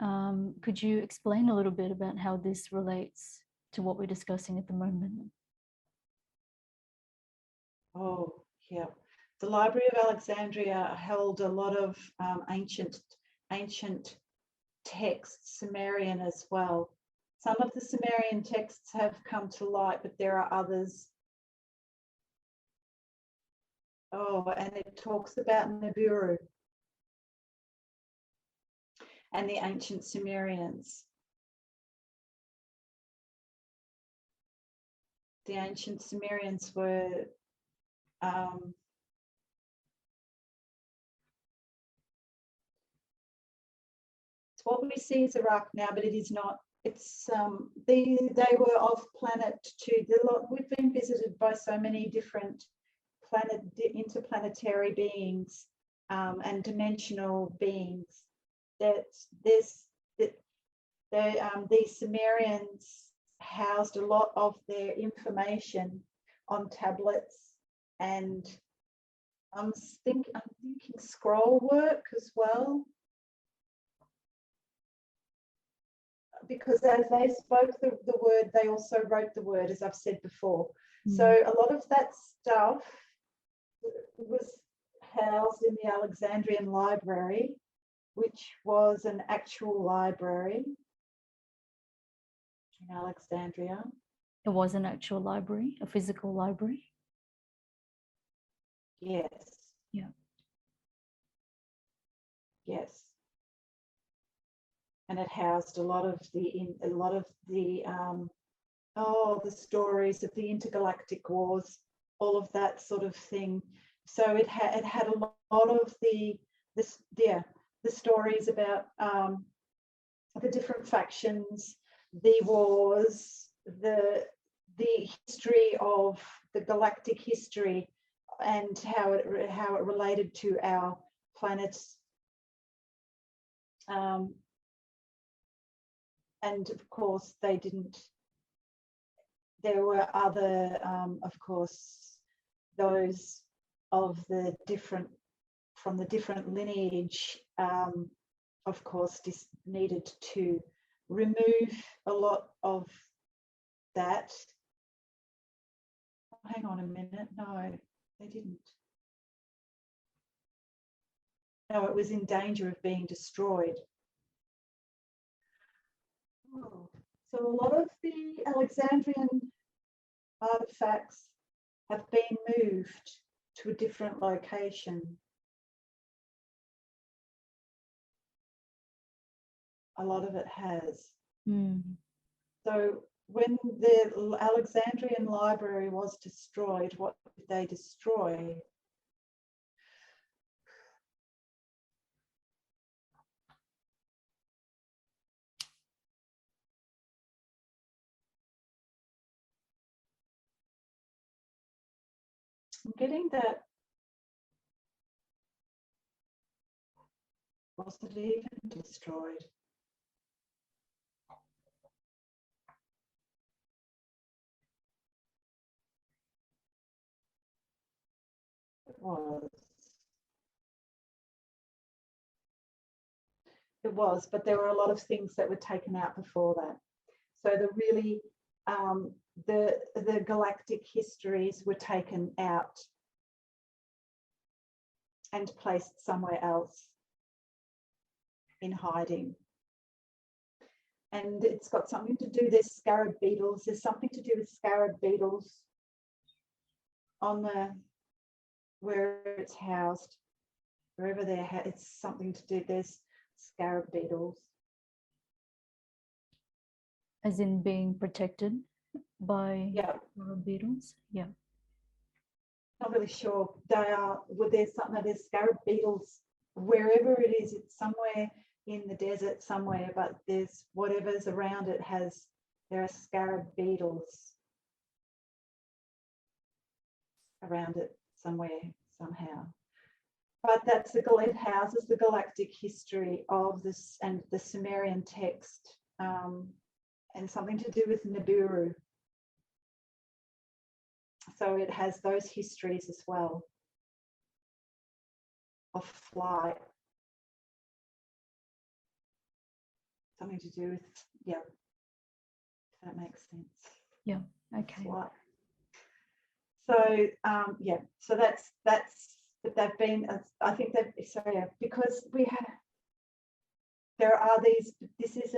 Could you explain a little bit about how this relates to what we're discussing at the moment? Oh, yeah. The Library of Alexandria held a lot of ancient texts, Sumerian as well. Some of the Sumerian texts have come to light, but there are others. Oh, and it talks about Nibiru and the ancient Sumerians. The ancient Sumerians were it's what we see as Iraq now, but it is not. It's they were of planet 2. We've been visited by so many different interplanetary beings and dimensional beings that these Sumerians housed a lot of their information on tablets, and I'm thinking scroll work as well, because as they spoke the word, they also wrote the word, as I've said before. So a lot of that stuff was housed in the Alexandrian library, which was an actual library in Alexandria. It was an actual library, a physical library? Yes. Yeah. Yes. And it housed a lot of the stories of the intergalactic wars, all of that sort of thing. So it had a lot of the stories about the different factions, the wars, the history of the galactic history, and how it related to our planet. And of course, there were other, of course, those of the different, from the different lineage, of course, needed to remove a lot of that. Hang on a minute. No, they didn't. No, it was in danger of being destroyed. Oh, so a lot of the Alexandrian artifacts have been moved to a different location. A lot of it has. So when the Alexandrian library was destroyed, what did they destroy? I'm getting that. Was it even destroyed? It was. It was, but there were a lot of things that were taken out before that. So the galactic histories were taken out and placed somewhere else in hiding. And it's got something to do, there's scarab beetles. There's something to do with scarab beetles on where it's housed, wherever it's something to do, there's scarab beetles. As in being protected by scarab beetles? Yeah. Not really sure. There's scarab beetles wherever it is. It's somewhere in the desert somewhere, but there's whatever's around it there are scarab beetles around it somewhere, somehow. But it houses the galactic history of this and the Sumerian text, and something to do with Nibiru. So it has those histories as well of flight. Something to do with, if that makes sense. Yeah, okay. Flight. So, so that's they've been, I think because there are these, this is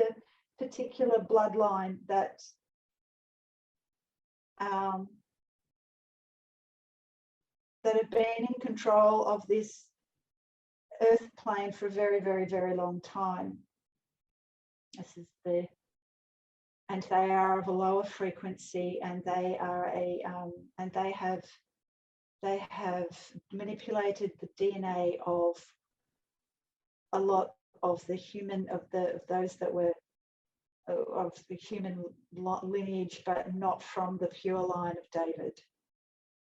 particular bloodline that that have been in control of this earth plane for a very, very, very long time. This is and they are of a lower frequency, and they are and they have manipulated the DNA of a lot of the human, of those that were of the human lineage, but not from the pure line of David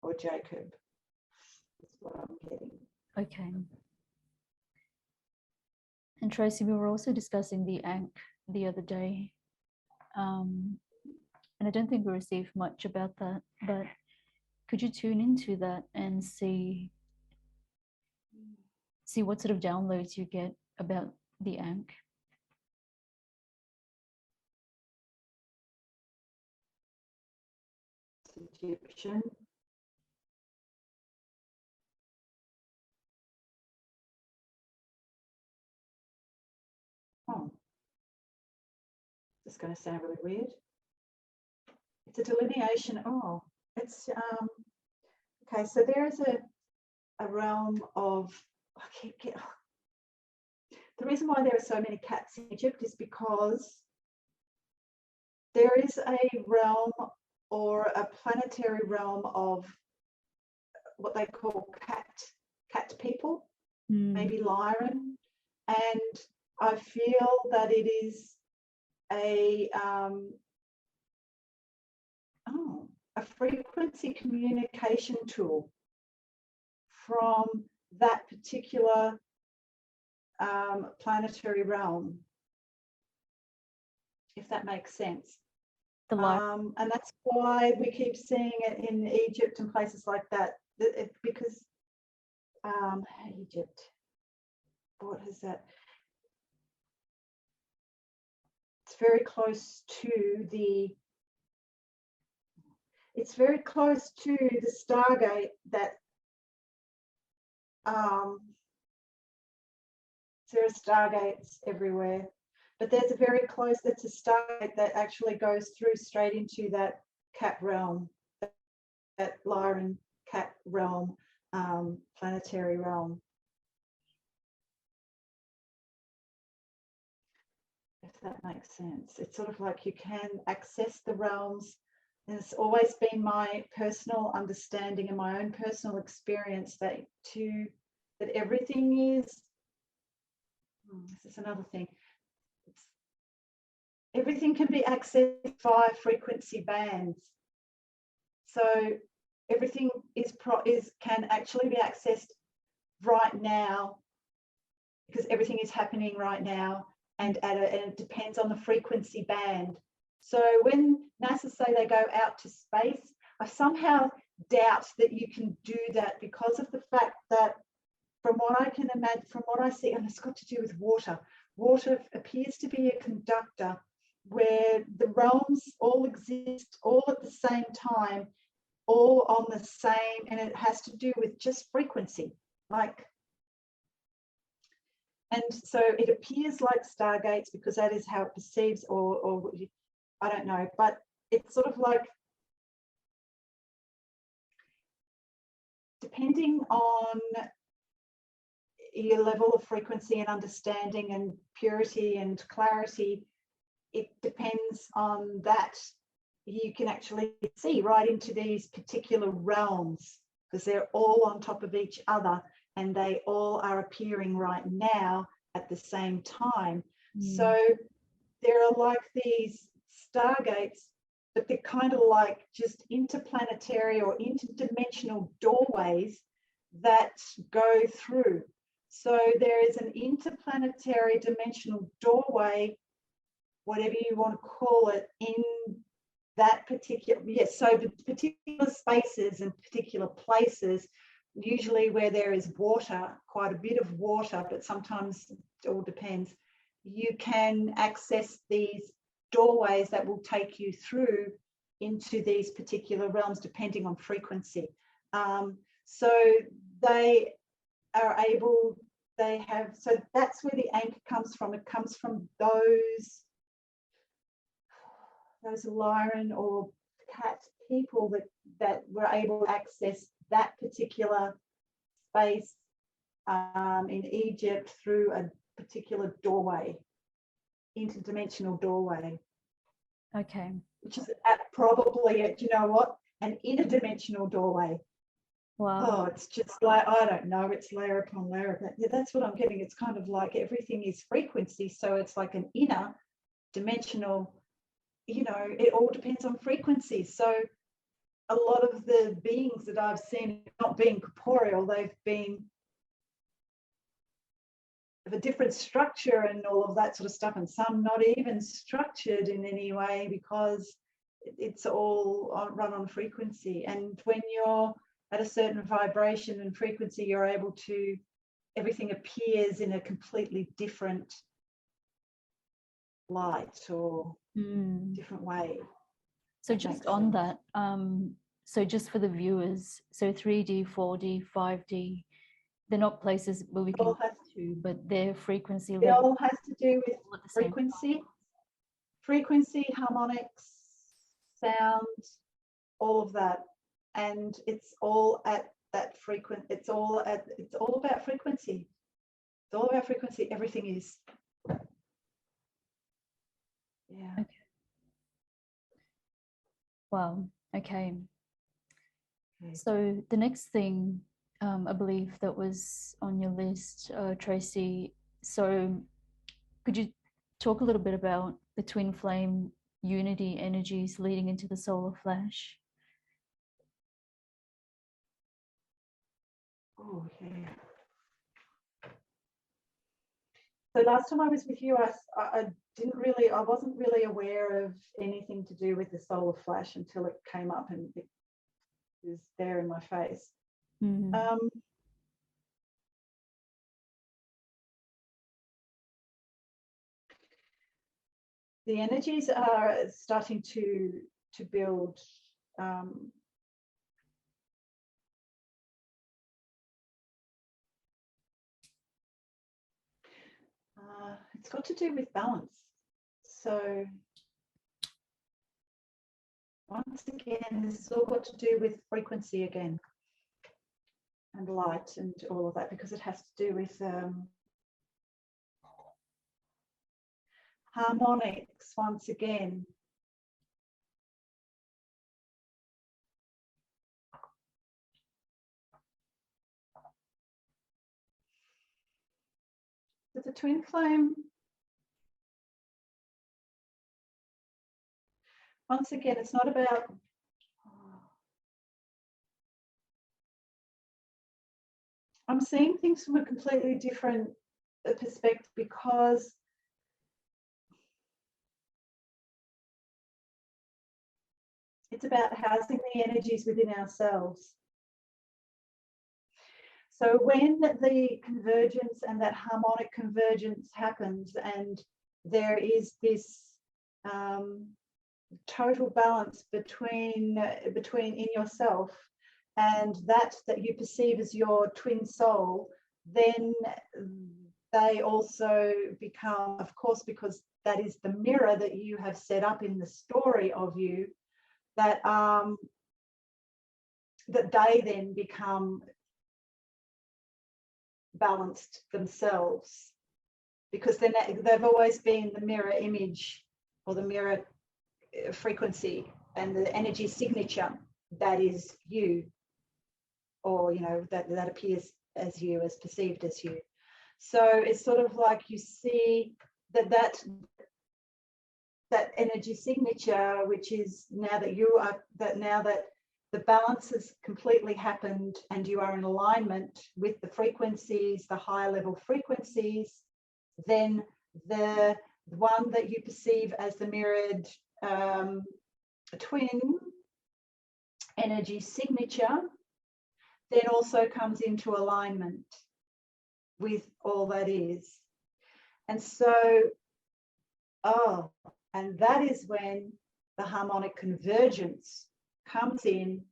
or Jacob. That's what I'm getting. Okay. And Tracy, we were also discussing the Ankh the other day. And I don't think we received much about that, but could you tune into that and see what sort of downloads you get about the Ankh? Egyptian. Oh, this is going to sound really weird. It's a delineation. Oh, it's okay. So there is a realm of. The reason why there are so many cats in Egypt is because there is a realm or a planetary realm of what they call cat people, maybe Lyran, and I feel that it is a frequency communication tool from that particular planetary realm, if that makes sense. And that's why we keep seeing it in Egypt and places like that, because Egypt, what is that? It's very close to the Stargate that there are Stargates everywhere, but there's a very close, that's a Stargate that actually goes through straight into that cat realm, that Lyran cat realm, planetary realm. If that makes sense. It's sort of like you can access the realms. And it's always been my personal understanding and my own personal experience that everything is, this is another thing, everything can be accessed via frequency bands. So everything can actually be accessed right now, because everything is happening right now, and it depends on the frequency band. So when NASA say they go out to space, I somehow doubt that you can do that, because of the fact that, from what I can imagine, from what I see, and it's got to do with water. Water appears to be a conductor where the realms all exist all at the same time, all on the same, and it has to do with just frequency. And so it appears like stargates because that is how it perceives, or I don't know, but it's sort of like, depending on your level of frequency and understanding and purity and clarity, it depends on that. You can actually see right into these particular realms, because they're all on top of each other, and they all are appearing right now at the same time. So there are like these stargates, but they're kind of like just interplanetary or interdimensional doorways that go through. So there is an interplanetary dimensional doorway, whatever you want to call it, in that particular, yes, so the particular spaces and particular places, usually where there is water, quite a bit of water, but sometimes it all depends, you can access these doorways that will take you through into these particular realms depending on frequency. So they are able, so that's where the anchor comes from. It comes from those those lion or cat people that were able to access that particular space in Egypt through a particular doorway, interdimensional doorway. Okay. Which is probably, do you know what? An interdimensional doorway. Wow. Oh, it's just like, I don't know, it's layer upon layer. But yeah, that's what I'm getting. It's kind of like everything is frequency. So it's like an inner dimensional, you know, it all depends on frequency. So a lot of the beings that I've seen not being corporeal, they've been of a different structure and all of that sort of stuff, and some not even structured in any way because it's all run on frequency. And when you're at a certain vibration and frequency, you're able to, everything appears in a completely different light or different way. So just on that, so just for the viewers, so 3D, 4D, 5D, they're not places where we can go to, but their frequency level. It all has to do with frequency, harmonics, sound, all of that. And it's all at that frequency. It's all about frequency. It's all about frequency. Everything is. Yeah. Okay. Wow. Okay. So the next thing, I believe that was on your list, Tracy. So could you talk a little bit about the twin flame unity energies leading into the solar flash? Oh, yeah. So last time I was with you, I wasn't really aware of anything to do with the solar flash until it came up and it was there in my face. Mm-hmm. The energies are starting to build it's got to do with balance. So once again, this has all got to do with frequency again and light and all of that, because it has to do with harmonics once again. So the twin flame, once again, it's not about I'm seeing things from a completely different perspective, because it's about housing the energies within ourselves. So when the convergence and that harmonic convergence happens, and there is this total balance between in yourself and that you perceive as your twin soul, then they also become, of course, because that is the mirror that you have set up in the story of you, that that they then become balanced themselves, because then they've always been the mirror image or the mirror frequency and the energy signature that is you, or that appears as you, as perceived as you. So it's sort of like you see that energy signature, which is now that the balance has completely happened and you are in alignment with the frequencies, the higher level frequencies, then the one that you perceive as the mirrored twin energy signature then also comes into alignment with all that is. And so, and that is when the harmonic convergence comes in.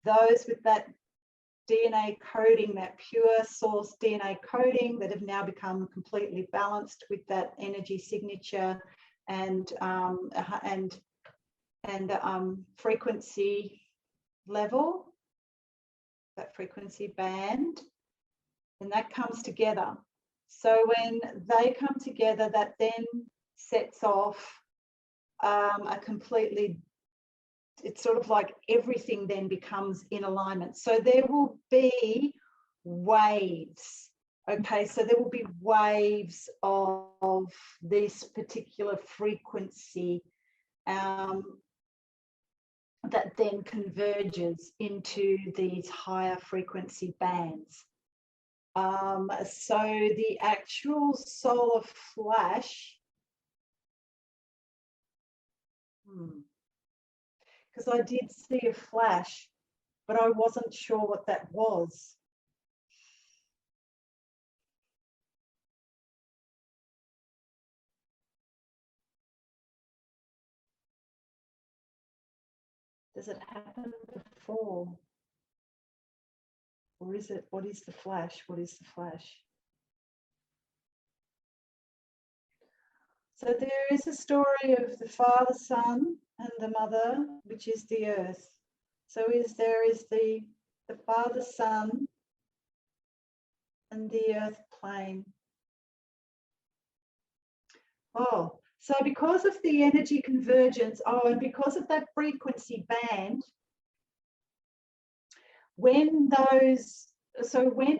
Those with that DNA coding, that pure source DNA coding, that have now become completely balanced with that energy signature, and frequency level, that frequency band, and that comes together. So when they come together, that then sets off a completely, it's sort of like everything then becomes in alignment. So there will be waves. Okay, so there will be waves of this particular frequency that then converges into these higher frequency bands. So the actual solar flash, because I did see a flash, but I wasn't sure what that was. Does it happen before? Or is it, what is the flash? What is the flash? So there is a story of the Father, Son, and the Mother, which is the earth. So there is the Father, Son, and the earth plane. Oh, so because of the energy convergence, and because of that frequency band, when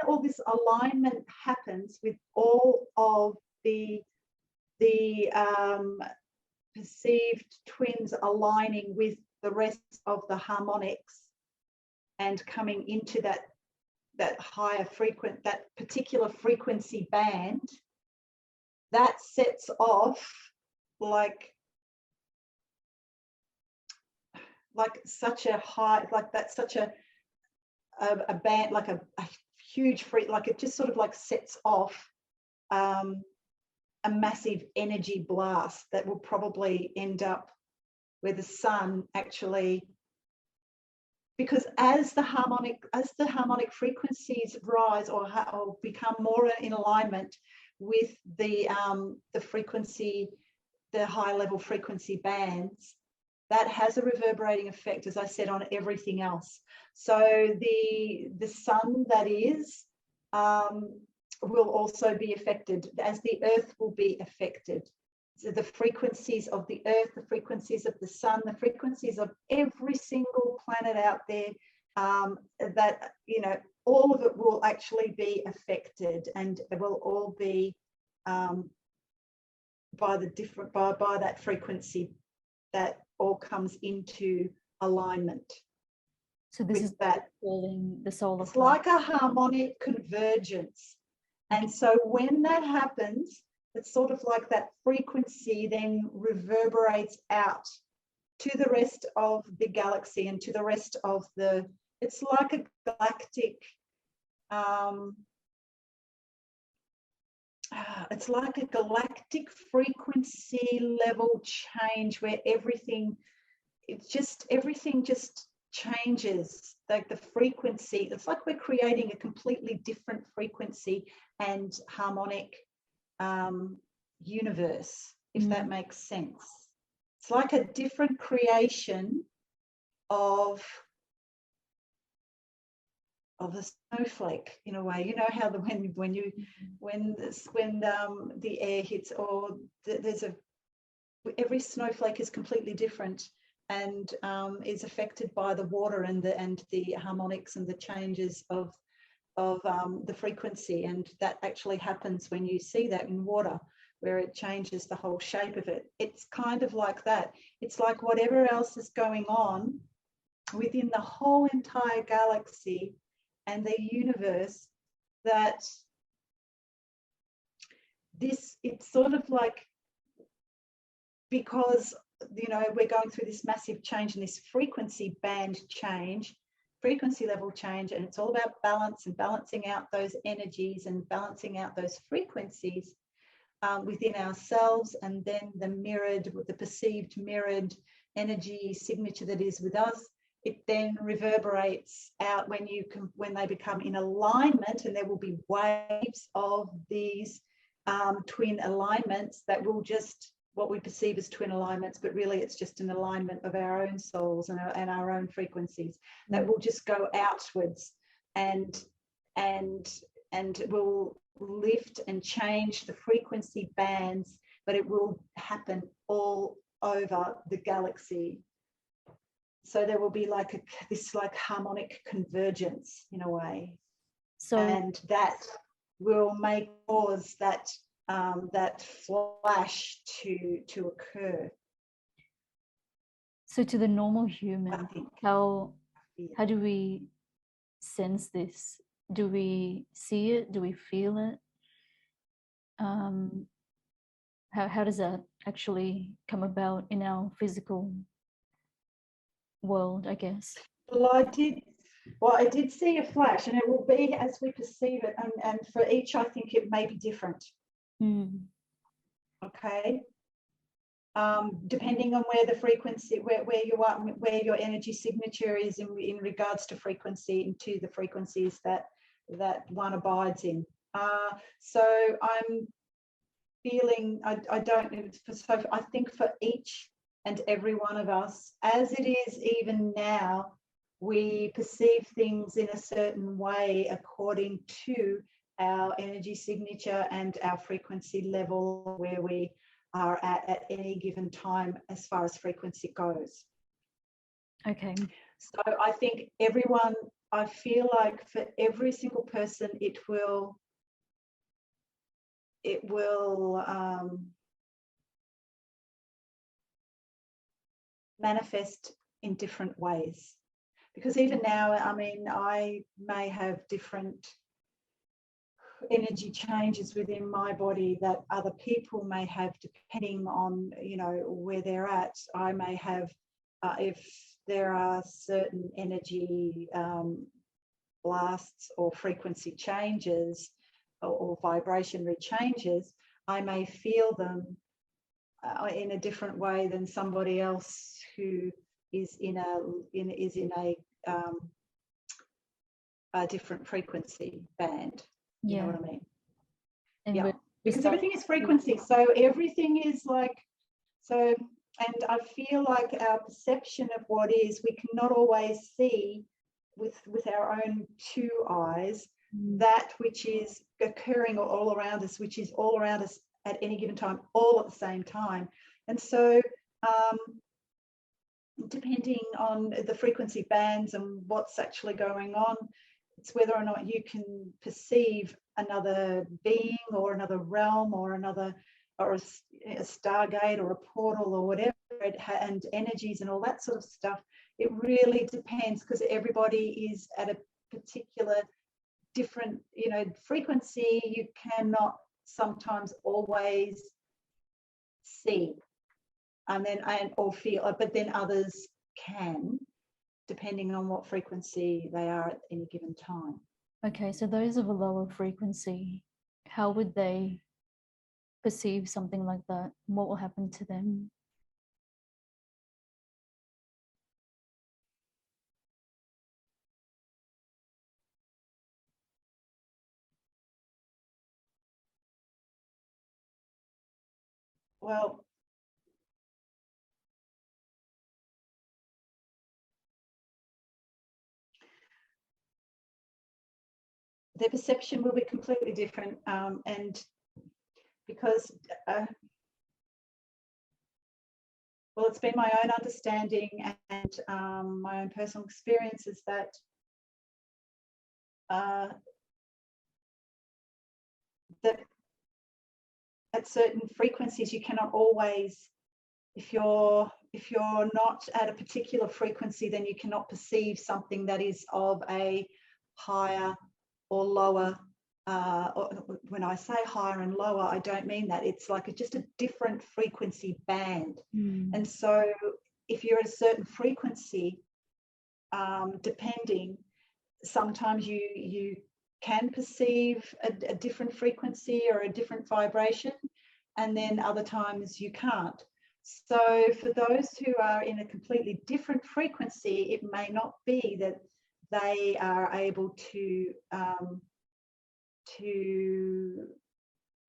all this alignment happens with all of the perceived twins aligning with the rest of the harmonics and coming into that higher that particular frequency band, that sets off like such a high, like that's such a band, like a huge like it just sort of like sets off a massive energy blast that will probably end up where the sun actually, because as the harmonic frequencies rise or become more in alignment with the frequency, the high level frequency bands, that has a reverberating effect, as I said, on everything else. So the sun, that is, will also be affected, as the earth will be affected. So the frequencies of the earth, the frequencies of the sun, the frequencies of every single planet out there, that, you know, all of it will actually be affected, and it will all be by that frequency that all comes into alignment. So this is that calling the solar flash. It's like a harmonic convergence. And so when that happens, it's sort of like that frequency then reverberates out to the rest of the galaxy and to the rest of it's like a galactic, it's like a galactic frequency level change where everything just changes, like the frequency. It's like we're creating a completely different frequency and harmonic universe, if that makes sense. It's like a different creation of a snowflake, in a way. You know how when the air hits, or every snowflake is completely different and is affected by the water and the harmonics and the changes of the frequency, and that actually happens when you see that in water, where it changes the whole shape of it. It's kind of like that. It's like whatever else is going on within the whole entire galaxy and the universe, that it's sort of like, because, you know, we're going through this massive change and this frequency band change, frequency level change, and it's all about balance and balancing out those energies and balancing out those frequencies within ourselves, and then the perceived mirrored energy signature that is with us. It then reverberates out when they become in alignment, and there will be waves of these twin alignments that will just what we perceive as twin alignments, but really it's just an alignment of our own souls and our own frequencies that will just go outwards and will lift and change the frequency bands, but it will happen all over the galaxy. So there will be like this harmonic convergence in a way. So, and that will cause that that flash to occur. so to the normal human, I think. how do we sense this? Do we see it? Do we feel it? How does that actually come about in our physical world, I guess? Well, I did see a flash, and it will be as we perceive it, and for each, I think it may be different. Okay. Depending on where the frequency, where you are, where your energy signature is in regards to frequency, into the frequencies that one abides in. So I'm feeling, I don't know, so I think for each and every one of us, as it is even now, we perceive things in a certain way according to our energy signature and our frequency level where we are at any given time as far as frequency goes. Okay. So I think everyone, I feel like for every single person, it will manifest in different ways. Because even now, I mean, I may have different energy changes within my body that other people may have, depending on, you know, where they're at. I may have, if there are certain energy blasts or frequency changes or vibrationary changes, I may feel them in a different way than somebody else who is in a different frequency band. You know what I mean? And yeah, because everything is frequency. So everything is like, so, and I feel like our perception of what is, we cannot always see with our own two eyes that which is occurring all around us, which is all around us at any given time, all at the same time. And so depending on the frequency bands and what's actually going on, it's whether or not you can perceive another being or another realm or another, or a stargate or a portal or whatever, and energies and all that sort of stuff. It really depends, because everybody is at a particular different, you know, frequency. You cannot sometimes always see or feel, but then others can, depending on what frequency they are at any given time. Okay, so those of a lower frequency, how would they perceive something like that? What will happen to them? Well, their perception will be completely different, and because well, it's been my own understanding and my own personal experience is that that at certain frequencies you cannot always, if you're not at a particular frequency, then you cannot perceive something that is of a higher or lower. When I say higher and lower, I don't mean that. It's like just a different frequency band. And so if you're at a certain frequency, depending, sometimes you can perceive a different frequency or a different vibration, and then other times you can't. So for those who are in a completely different frequency, it may not be that they are able to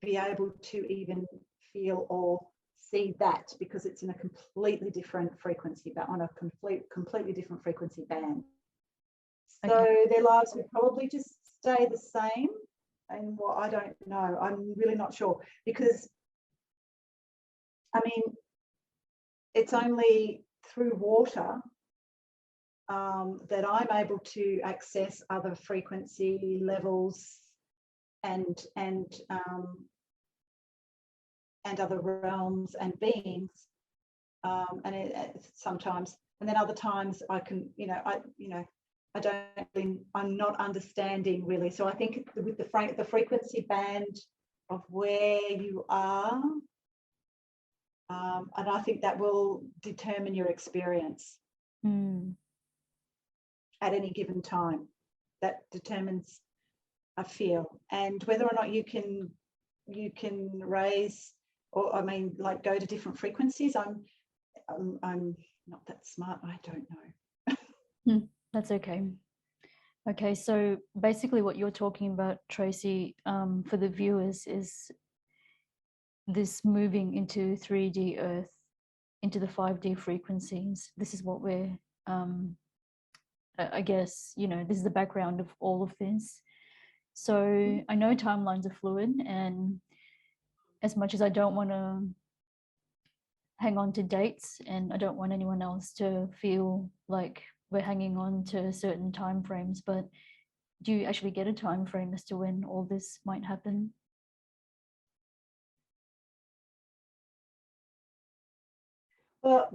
be able to even feel or see that because it's in a completely different frequency, but on a completely different frequency band. So their lives would probably just stay the same. And what, I don't know. I'm really not sure, because I mean, it's only through water that I'm able to access other frequency levels and other realms and beings, and sometimes, and then other times I can, I'm not understanding really. So I think with the frequency band of where you are, and I think that will determine your experience at any given time. That determines, I feel, and whether or not you can raise, or I mean, like, go to different frequencies. I'm not that smart. I don't know. That's okay. Okay, so basically what you're talking about, Tracy, for the viewers, is this moving into 3D Earth, into the 5D frequencies. This is what we're, I guess, this is the background of all of this. So I know timelines are fluid, and as much as I don't want to hang on to dates, and I don't want anyone else to feel like we're hanging on to certain time frames, but do you actually get a time frame as to when all this might happen? Well,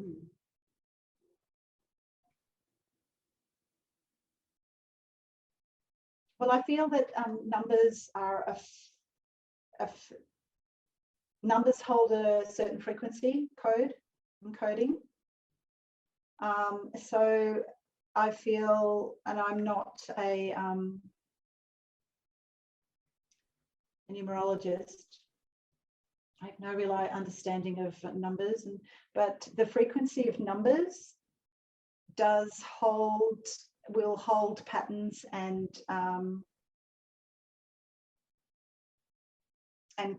I feel that numbers are numbers hold a certain frequency code and coding. So I feel, and I'm not a numerologist. I have no real understanding of numbers, but the frequency of numbers will hold patterns and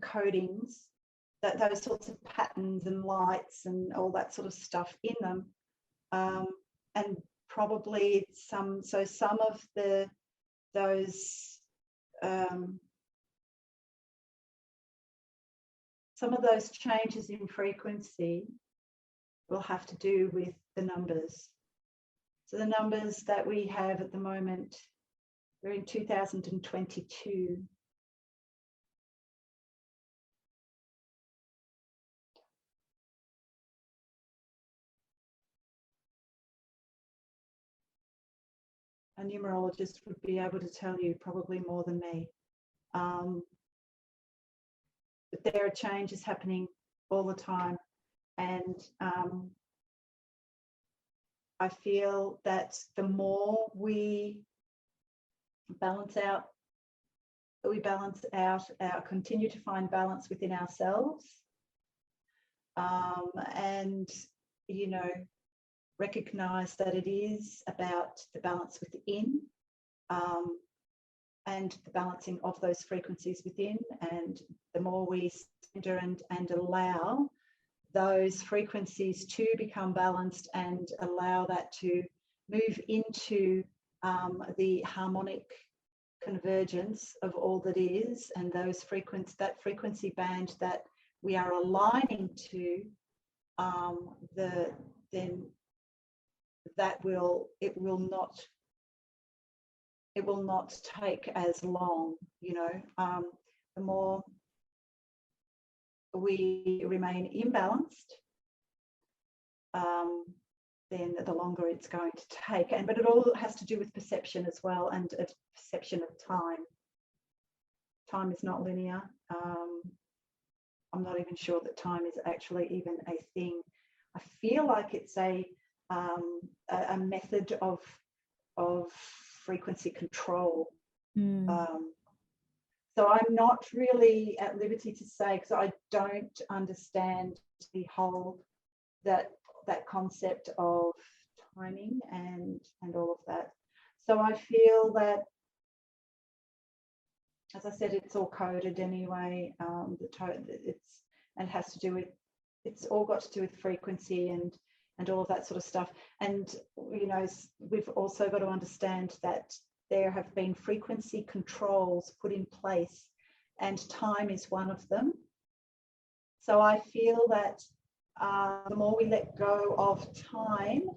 codings, that those sorts of patterns and lights and all that sort of stuff in them, and probably some of those some of those changes in frequency will have to do with the numbers. So the numbers that we have at the moment, we're in 2022. A numerologist would be able to tell you probably more than me. But there are changes happening all the time, and I feel that the more we balance out, continue to find balance within ourselves, and recognize that it is about the balance within, and the balancing of those frequencies within, and the more we center and allow those frequencies to become balanced and allow that to move into the harmonic convergence of all that is, and that frequency band that we are aligning to, then it will not take as long. The more we remain imbalanced, then the longer it's going to take. But it all has to do with perception as well, and a perception of time. Time is not linear. I'm not even sure that time is actually even a thing. I feel like it's a method of frequency control. So I'm not really at liberty to say, because I don't understand the whole that concept of timing and all of that. So I feel that, as I said, it's all coded anyway. It has to do with it's all got to do with frequency and all of that sort of stuff. And, you know, we've also got to understand that there have been frequency controls put in place, and time is one of them. So I feel that the more we let go of time,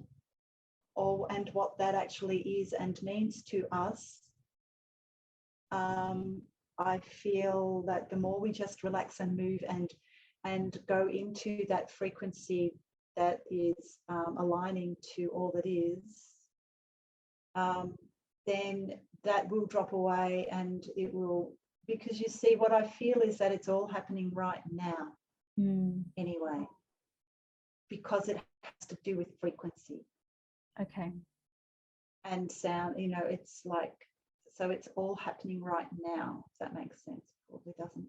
and what that actually is and means to us, I feel that the more we just relax and move and go into that frequency that is aligning to all that is, then that will drop away, and it will, because you see, what I feel is that it's all happening right now anyway, because it has to do with frequency. Okay. And sound, you know, it's like, so it's all happening right now, if that makes sense. Probably doesn't.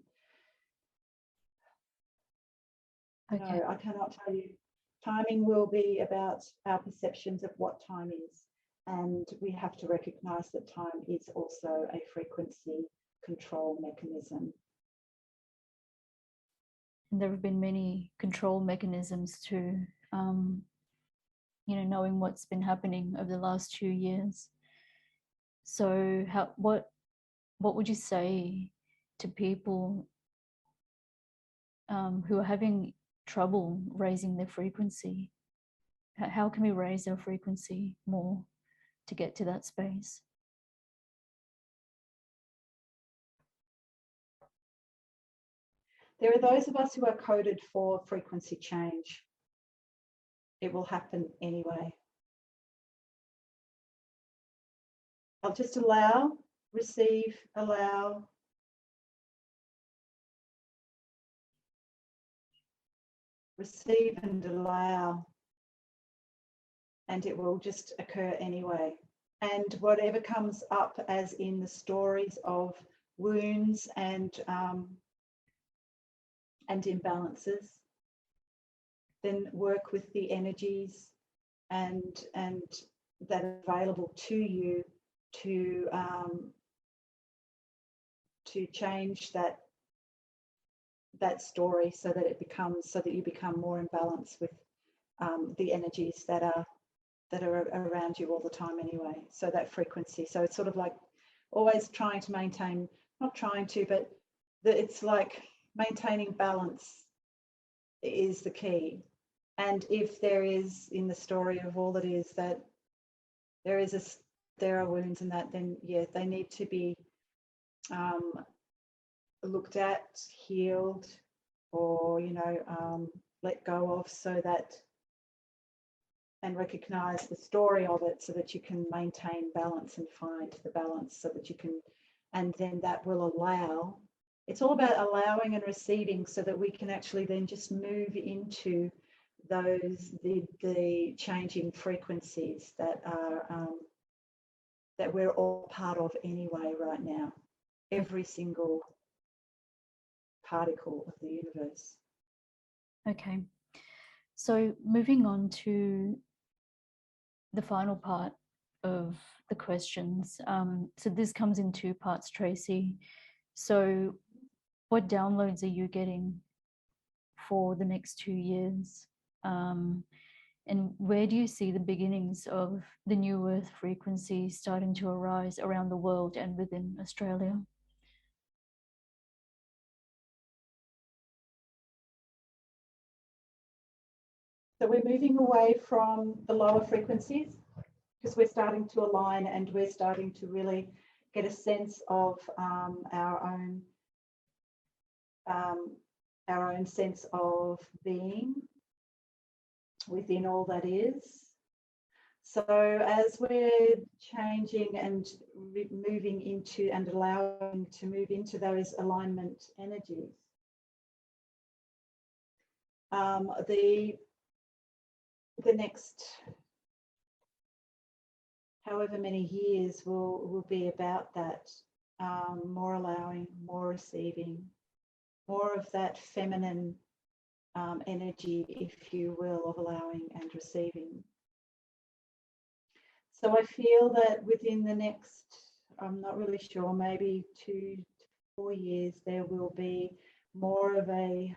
Okay. No, I cannot tell you. Timing will be about our perceptions of what time is. And we have to recognize that time is also a frequency control mechanism. And there have been many control mechanisms to, you know, knowing what's been happening over the last 2 years. So what would you say to people who are having trouble raising their frequency? How can we raise our frequency more to get to that space? There are those of us who are coded for frequency change. It will happen anyway. I'll just allow, receive, allow. Receive and allow. And it will just occur anyway. And whatever comes up, as in the stories of wounds and imbalances, then work with the energies and that are available to you to change that story, so that you become more in balance with the energies that are around you all the time anyway. So that frequency. So it's sort of like always trying to maintain, not trying to, but it's like maintaining balance is the key. And if there is, in the story of all that is, that there are wounds in that, then yeah, they need to be looked at, healed, or, you know, let go of, so that, and recognize the story of it, so that you can maintain balance and find the balance, so that you can, and then that will allow. It's all about allowing and receiving, so that we can actually then just move into the changing frequencies that are that we're all part of anyway right now. Every single particle of the universe. Okay. So moving on to the final part of the questions. So this comes in 2 parts, Tracy. So what downloads are you getting for the next 2 years? And where do you see the beginnings of the new Earth frequency starting to arise around the world and within Australia? So we're moving away from the lower frequencies, because we're starting to align, and we're starting to really get a sense of our own sense of being within all that is. So as we're changing and moving into and allowing to move into those alignment energies, the next however many years will be about that, more allowing, more receiving, more of that feminine energy, if you will, of allowing and receiving. So I feel that within the next, I'm not really sure, maybe 2 to 4 years, there will be more of a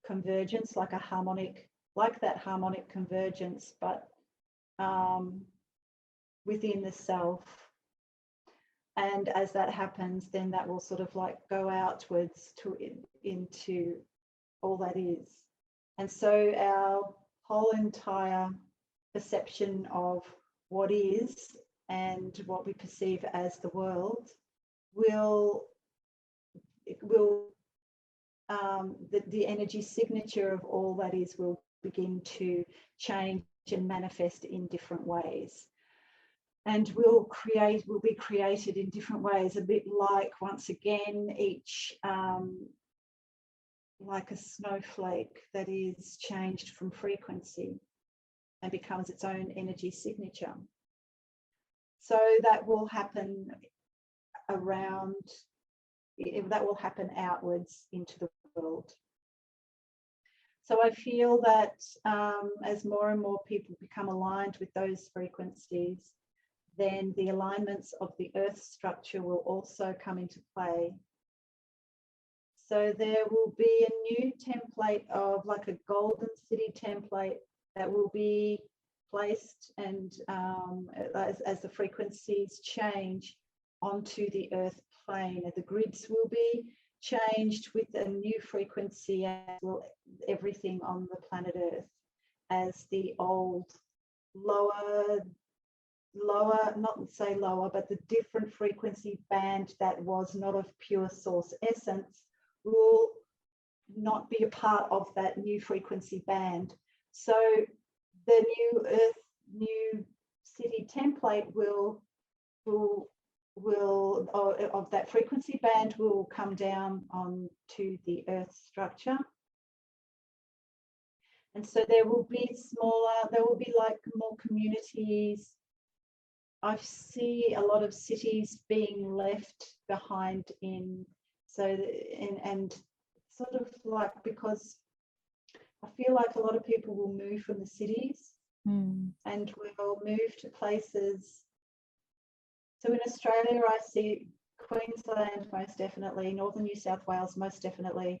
convergence, like a harmonic, like that harmonic convergence, but within the self. And as that happens, then that will sort of like go outwards into all that is. And so our whole entire perception of what is and what we perceive as the world the energy signature of all that is will begin to change and manifest in different ways. And will be created in different ways, a bit like, once again, each like a snowflake that is changed from frequency and becomes its own energy signature. So that will happen outwards into the world. So I feel that as more and more people become aligned with those frequencies, then the alignments of the earth structure will also come into play. So there will be a new template of like a golden city template that will be placed, and as the frequencies change onto the earth plane, the grids will be changed with a new frequency, as will everything on the planet Earth, as the old lower, not say lower, but the different frequency band that was not of pure source essence will not be a part of that new frequency band. So the new earth, new city template of that frequency band will come down onto the earth structure. And so there will be like more communities. I see a lot of cities being left behind and sort of like, because I feel like a lot of people will move from the cities and will move to places. So in Australia, I see Queensland most definitely, Northern New South Wales most definitely,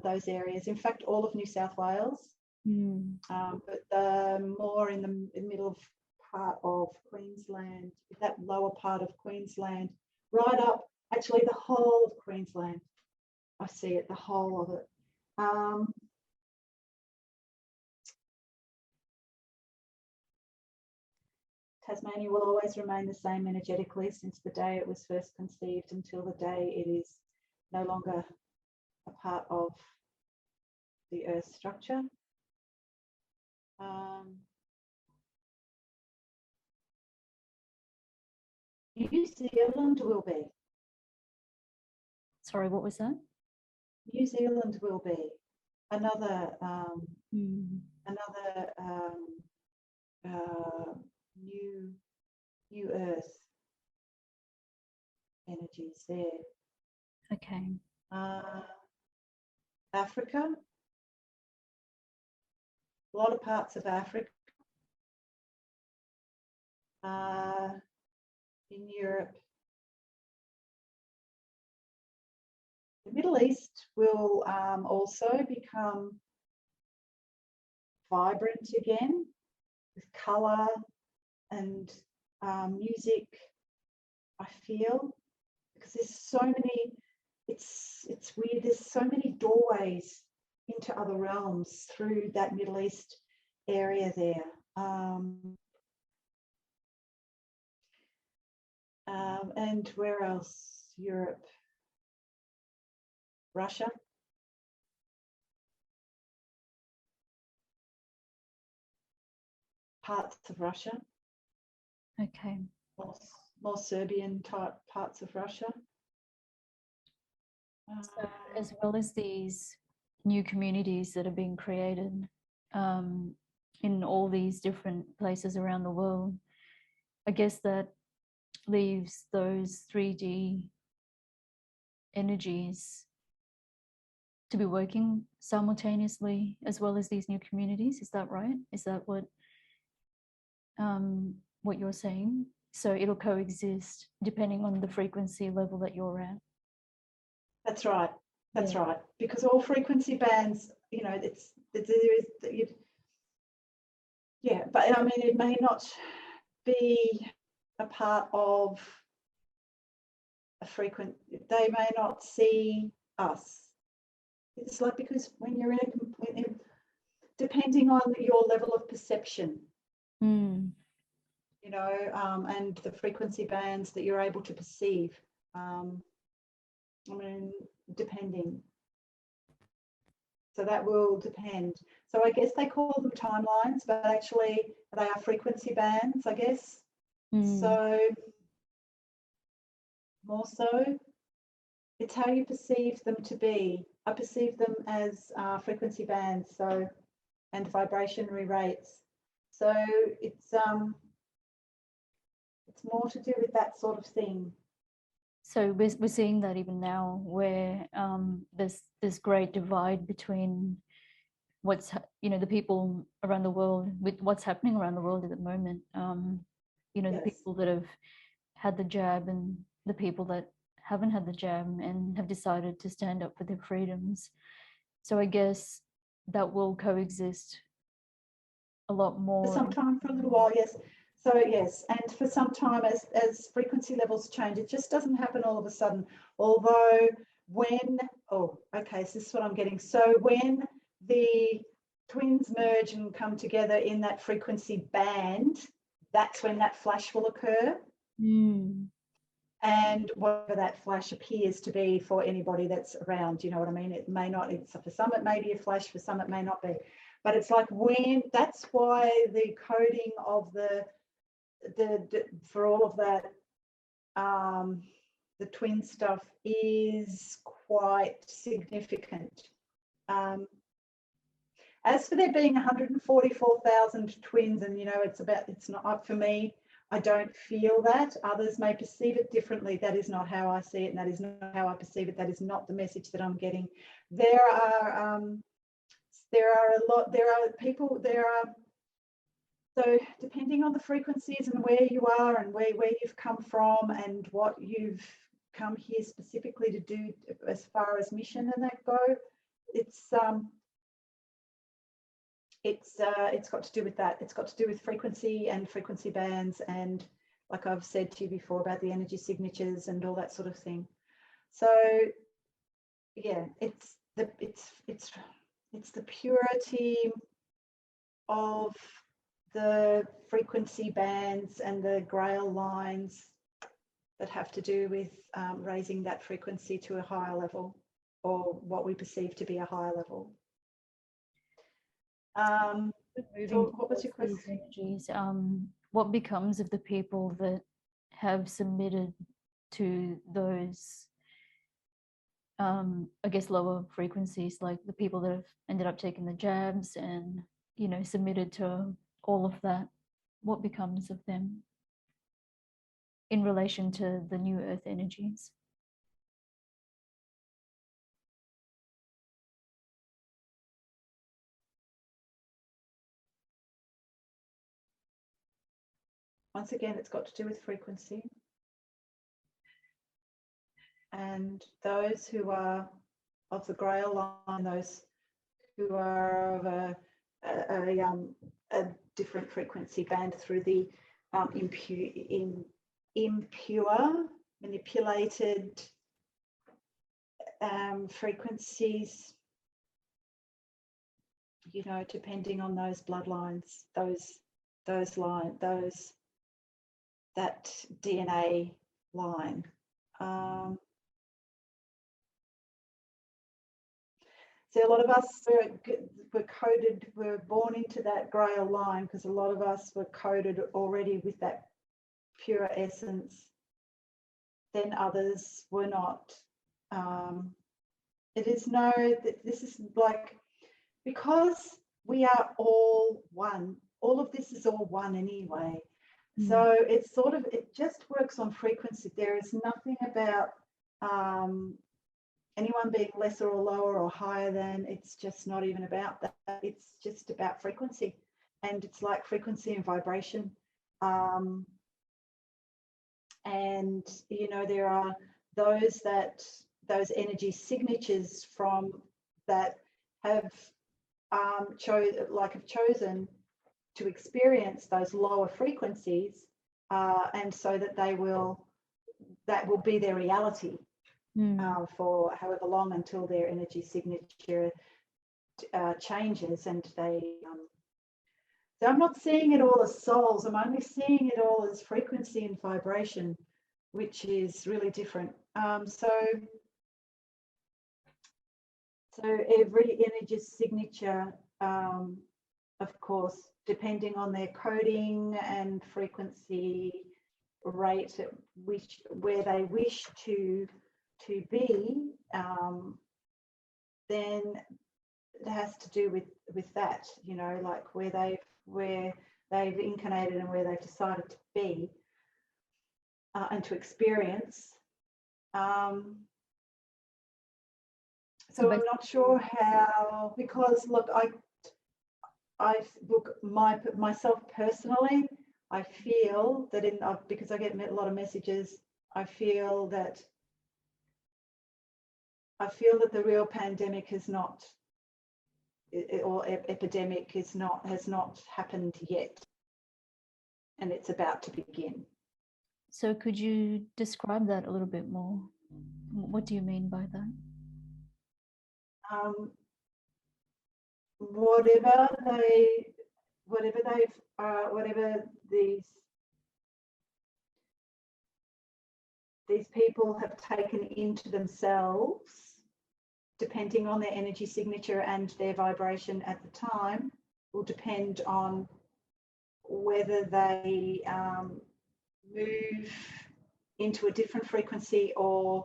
those areas. In fact, all of New South Wales, but more in the middle part of Queensland, that lower part of Queensland, right up, actually the whole of Queensland. I see it, the whole of it. Tasmania will always remain the same energetically since the day it was first conceived until the day it is no longer a part of the earth structure. New Zealand will be. Sorry, what was that? New Zealand will be another new earth energies there. Okay. Africa, a lot of parts of Africa, in Europe. The Middle East will also become vibrant again with colour and music, I feel, because there's so many, it's weird, there's so many doorways into other realms through that Middle East area there. And where else? Europe, Russia. Parts of Russia. Okay. More Serbian type parts of Russia. So as well as these new communities that are being created in all these different places around the world, I guess that leaves those 3D energies to be working simultaneously as well as these new communities. Is that right? Is that what you're saying? So it'll coexist depending on the frequency level that you're at. That's right. That's right. Because all frequency bands you know, yeah, but I mean, it may not be a part of a frequent, they may not see us. It's like, because when you're depending on your level of perception, you know, and the frequency bands that you're able to perceive. I mean, depending. So that will depend. So I guess they call them timelines, but actually they are frequency bands, I guess. So more so, it's how you perceive them to be. I perceive them as frequency bands, so, and vibrationary rates. So it's more to do with that sort of thing. So we're seeing that even now, where there's this great divide between what's, you know, the people around the world, with what's happening around the world at the moment. You know, Yes. the people that have had the jab and the people that haven't had the jab and have decided to stand up for their freedoms. So I guess that will coexist a lot more. For some time, for a little while, yes. So yes, and for some time, as frequency levels change, it just doesn't happen all of a sudden. Although when, oh, okay, so this is what I'm getting. So when the twins merge and come together in that frequency band, that's when that flash will occur. And whatever that flash appears to be for anybody that's around, you know what I mean? It may not, it's, for some it may be a flash, for some it may not be. But it's like, when, that's why the coding of the for all of that, the twin stuff is quite significant. As for there being 144,000 twins, and you know, it's not, for me, I don't feel that. Others may perceive it differently. That is not how I see it, and that is not how I perceive it. That is not the message that I'm getting. There are people, so depending on the frequencies and where you are and where you've come from and what you've come here specifically to do as far as mission and that go, it's got to do with that. It's got to do with frequency and frequency bands, and like I've said to you before about the energy signatures and all that sort of thing. So yeah, it's the purity of the frequency bands and the grail lines that have to do with raising that frequency to a higher level, or what we perceive to be a higher level. So what was your question? Energies, what becomes of the people that have submitted to those, I guess, lower frequencies, like the people that have ended up taking the jabs and, you know, submitted to all of that? What becomes of them in relation to the new earth energies? Once again, it's got to do with frequency. And those who are of the grail line, those who are of a different frequency band through the impure, manipulated frequencies, you know, depending on those bloodlines, that DNA line. So a lot of us were coded, were born into that grail line because a lot of us were coded already with that pure essence. Then others were not. It is this is like, because we are all one, all of this is all one anyway. So it's sort of, it just works on frequency. There is nothing about anyone being lesser or lower or higher than. It's just not even about that. It's just about frequency, and it's like frequency and vibration. And you know, there are those energy signatures from that have have chosen to experience those lower frequencies, and so that that will be their reality for however long, until their energy signature changes, and they. So I'm not seeing it all as souls. I'm only seeing it all as frequency and vibration, which is really different. So every energy signature, of course, depending on their coding and frequency rate at where they wish to be, then it has to do with that, you know, like where they've incarnated and where they've decided to be and to experience. So I'm not sure how, because look, myself personally, I feel that because I get a lot of messages, I feel that the real pandemic has not, or epidemic has not happened yet, and it's about to begin. So could you describe that a little bit more? What do you mean by that? Whatever these people have taken into themselves, depending on their energy signature and their vibration at the time, will depend on whether they move into a different frequency or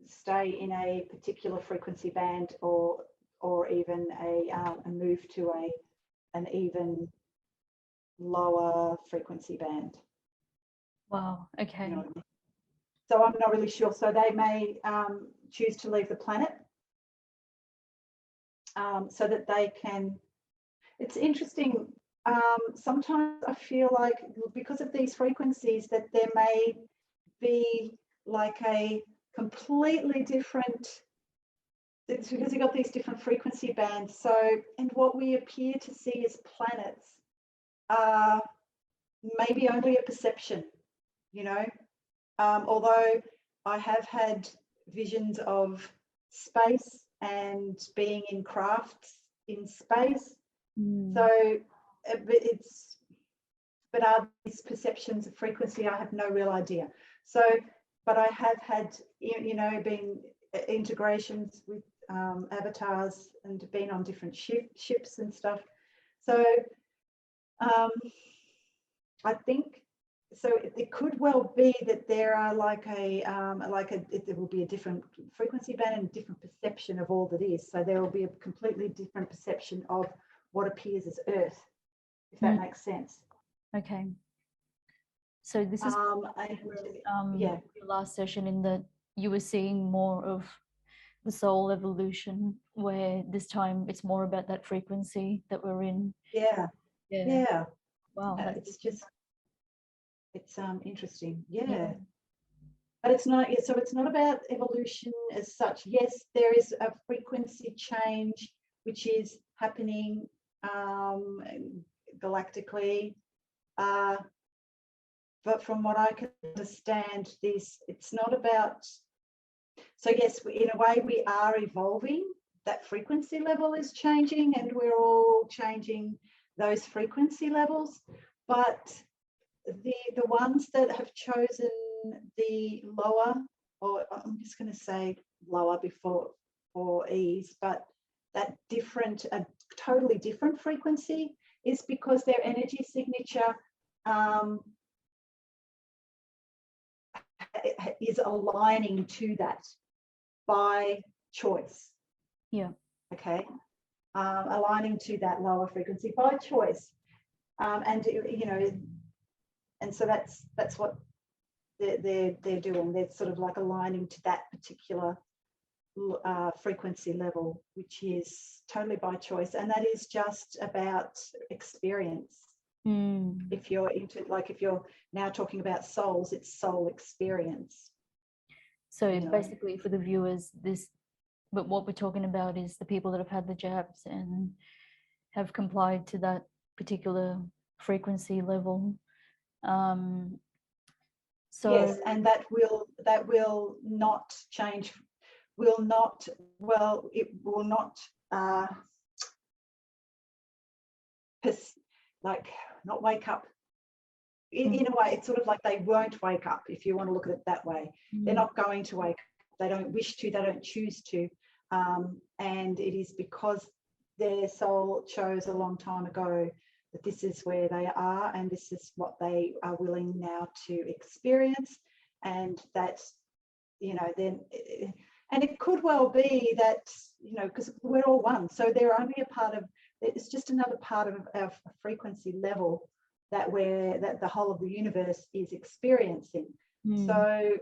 stay in a particular frequency band, or even a move to an even lower frequency band. Wow. Okay. You know what I mean? So I'm not really sure. So they may choose to leave the planet, so that they can. It's interesting. Sometimes I feel like, because of these frequencies, that there may be like a completely different. It's because you've got these different frequency bands. So, and what we appear to see as planets are maybe only a perception, you know. Although I have had visions of space and being in crafts in space. So but are these perceptions of frequency? I have no real idea. So, but I have had, you know, been integrations with avatars and been on different ships and stuff. So I think, so it could well be that there are there will be a different frequency band and a different perception of all that is. So there will be a completely different perception of what appears as Earth, if that makes sense. Okay. So this is yeah, your last session, in that you were seeing more of the soul evolution, where this time it's more about that frequency that we're in. Yeah. Wow. It's interesting. Yeah. But it's not, so it's not about evolution as such. Yes, there is a frequency change which is happening galactically, but from what I can understand, it's not about. So yes, in a way we are evolving. That frequency level is changing, and we're all changing those frequency levels. But the ones that have chosen the lower, or I'm just going to say lower for ease, but that a totally different frequency, is because their energy signature is aligning to that by choice. Yeah. Okay. Aligning to that lower frequency by choice, and you know, and so that's what they're doing. They're sort of like aligning to that particular frequency level, which is totally by choice, and that is just about experience. If you're if you're now talking about souls, it's soul experience. So basically, for the viewers, but what we're talking about is the people that have had the jabs and have complied to that particular frequency level. So yes, and that will not change, will not, well, it will not like not wake up. In a way, it's sort of like they won't wake up, if you want to look at it that way. They're not going to wake up. They don't wish to, they don't choose to. And it is because their soul chose a long time ago that this is where they are and this is what they are willing now to experience. And that, you know, then, and it could well be that, you know, because we're all one. So they're only a part of, it's just another part of our frequency level that the whole of the universe is experiencing. So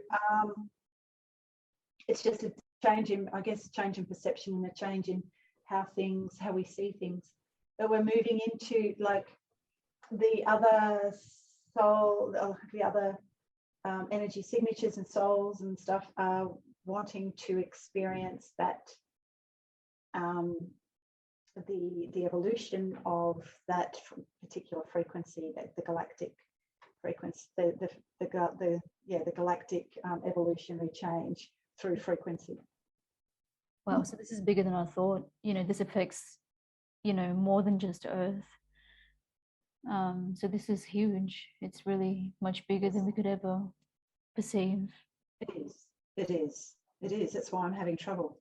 it's just a change in, I guess, change in perception and a change in how we see things. But we're moving into like the other soul, the other energy signatures and souls and stuff are wanting to experience that the evolution of that particular frequency, the galactic frequency, the galactic evolutionary change through frequency. wow, so this is bigger than I thought. You know, this affects, you know, more than just Earth. So this is huge. It's really much bigger than we could ever perceive. It is. It is. It is. That's why I'm having trouble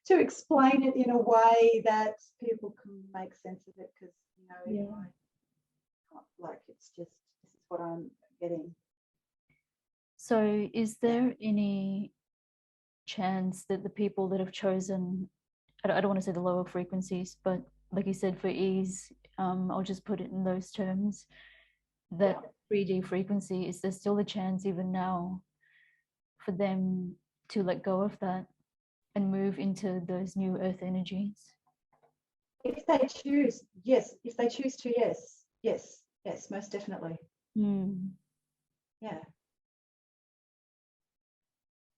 to explain it in a way that people can make sense of it, because, you know, like it's just, this is what I'm getting. So is there any chance that the people that have chosen, I don't want to say the lower frequencies, but like you said, for ease, I'll just put it in those terms, that 3D frequency, is there still a chance even now for them to let go of that and move into those new earth energies? If they choose, yes. If they choose to, yes. Yes, most definitely. Yeah.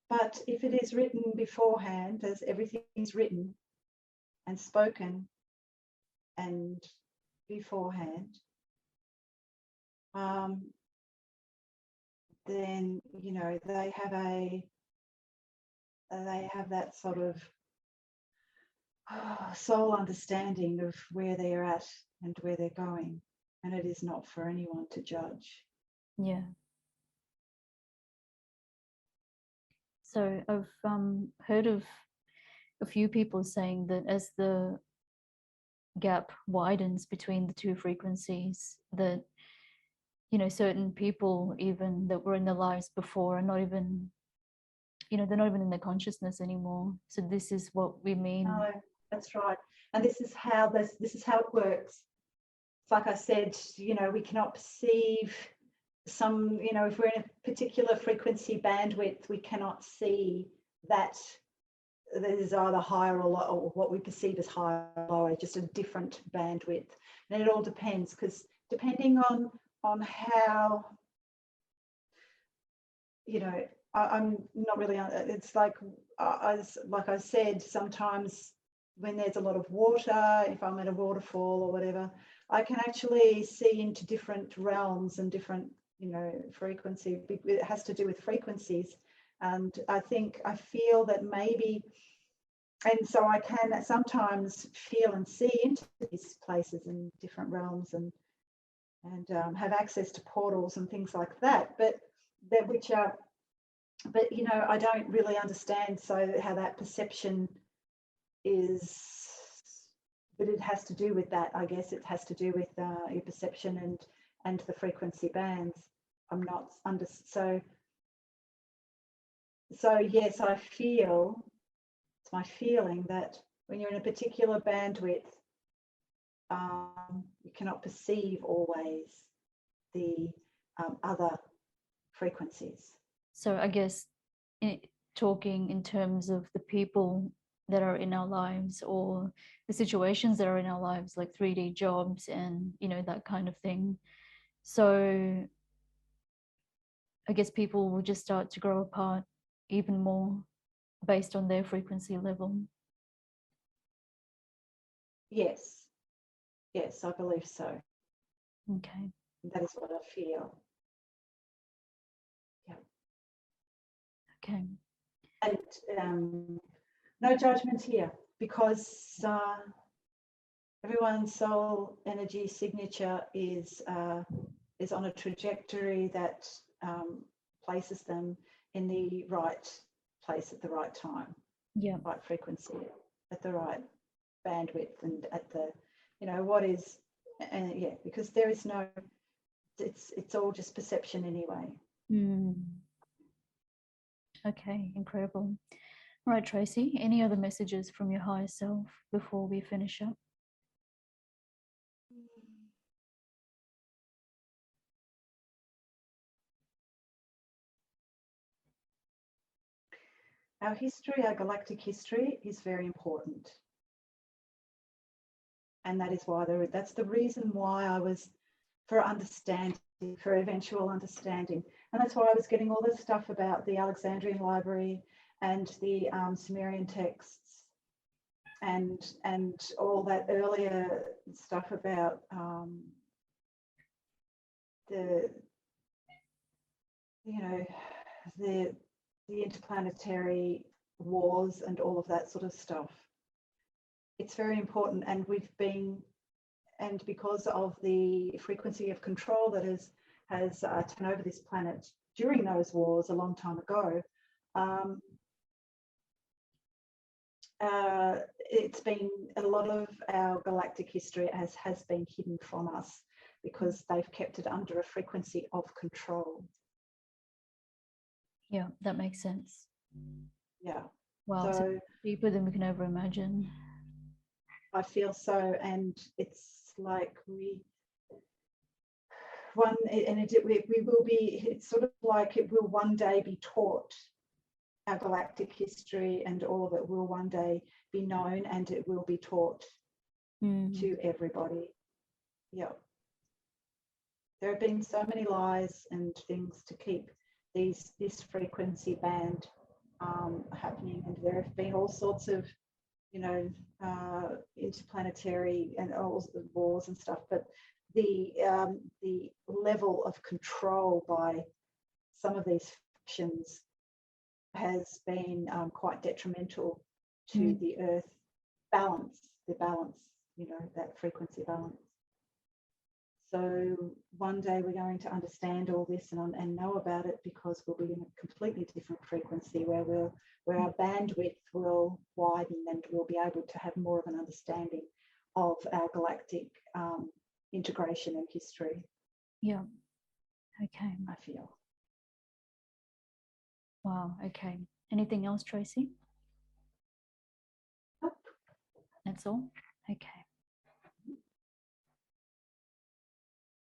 But if it is written beforehand, as everything is written and spoken and beforehand, then, you know, they have that sort of soul understanding of where they're at and where they're going, and it is not for anyone to judge. Yeah. So I've heard of a few people saying that as the gap widens between the two frequencies, that, you know, certain people even that were in their lives before are not even, you know, they're not even in their consciousness anymore. So this is what we mean. No, that's right. And this is how it works. It's like I said, you know, we cannot perceive some, you know, if we're in a particular frequency bandwidth, we cannot see that there's either higher or lower, or what we perceive as higher or lower, just a different bandwidth. And it all depends, because depending on how, you know, I'm not really, it's like I said, sometimes when there's a lot of water, if I'm at a waterfall or whatever, I can actually see into different realms and different, you know, frequency. It has to do with frequencies. And I feel that maybe, and so I can sometimes feel and see into these places in different realms and have access to portals and things like that, but you know, I don't really understand how that perception is, but it has to do with that. I guess it has to do with your perception and the frequency bands. I'm not under, so yes, I feel, it's my feeling that when you're in a particular bandwidth, you cannot perceive always the other frequencies. So I guess talking in terms of the people that are in our lives, or the situations that are in our lives, like 3D jobs and, you know, that kind of thing. So I guess people will just start to grow apart even more based on their frequency level. Yes, yes, I believe so. Okay. That is what I feel. Yeah. Okay. And no judgment here, because everyone's soul energy signature is on a trajectory that places them in the right place at the right time, Yeah. right frequency, at the right bandwidth, and at the, you know, what is, and yeah, because there is no, it's all just perception anyway. Okay, incredible. All right, Tracy, any other messages from your higher self before we finish up? Our history, our galactic history, is very important. And that is why that's the reason why I was for understanding, for eventual understanding. And that's why I was getting all this stuff about the Alexandrian library and the Sumerian texts and all that earlier stuff about the, you know, the interplanetary wars and all of that sort of stuff. It's very important, and we've been, and because of the frequency of control that has taken over this planet during those wars a long time ago, it's been, a lot of our galactic history has been hidden from us because they've kept it under a frequency of control. Yeah, that makes sense. Yeah. Wow, so deeper than we can ever imagine. I feel so, and it's like we will be, it's sort of like it will one day be taught, our galactic history and all of it will one day be known, and it will be taught to everybody. Yeah. There have been so many lies and things to keep this frequency band happening, and there have been all sorts of, you know, interplanetary and all the wars and stuff, but the level of control by some of these factions has been quite detrimental to the Earth balance, you know, that frequency balance. So one day we're going to understand all this and know about it, because we'll be in a completely different frequency where our bandwidth will widen, and we'll be able to have more of an understanding of our galactic integration and history. Yeah. Okay. I feel. Wow. Okay. Anything else, Tracy? Nope. That's all? Okay.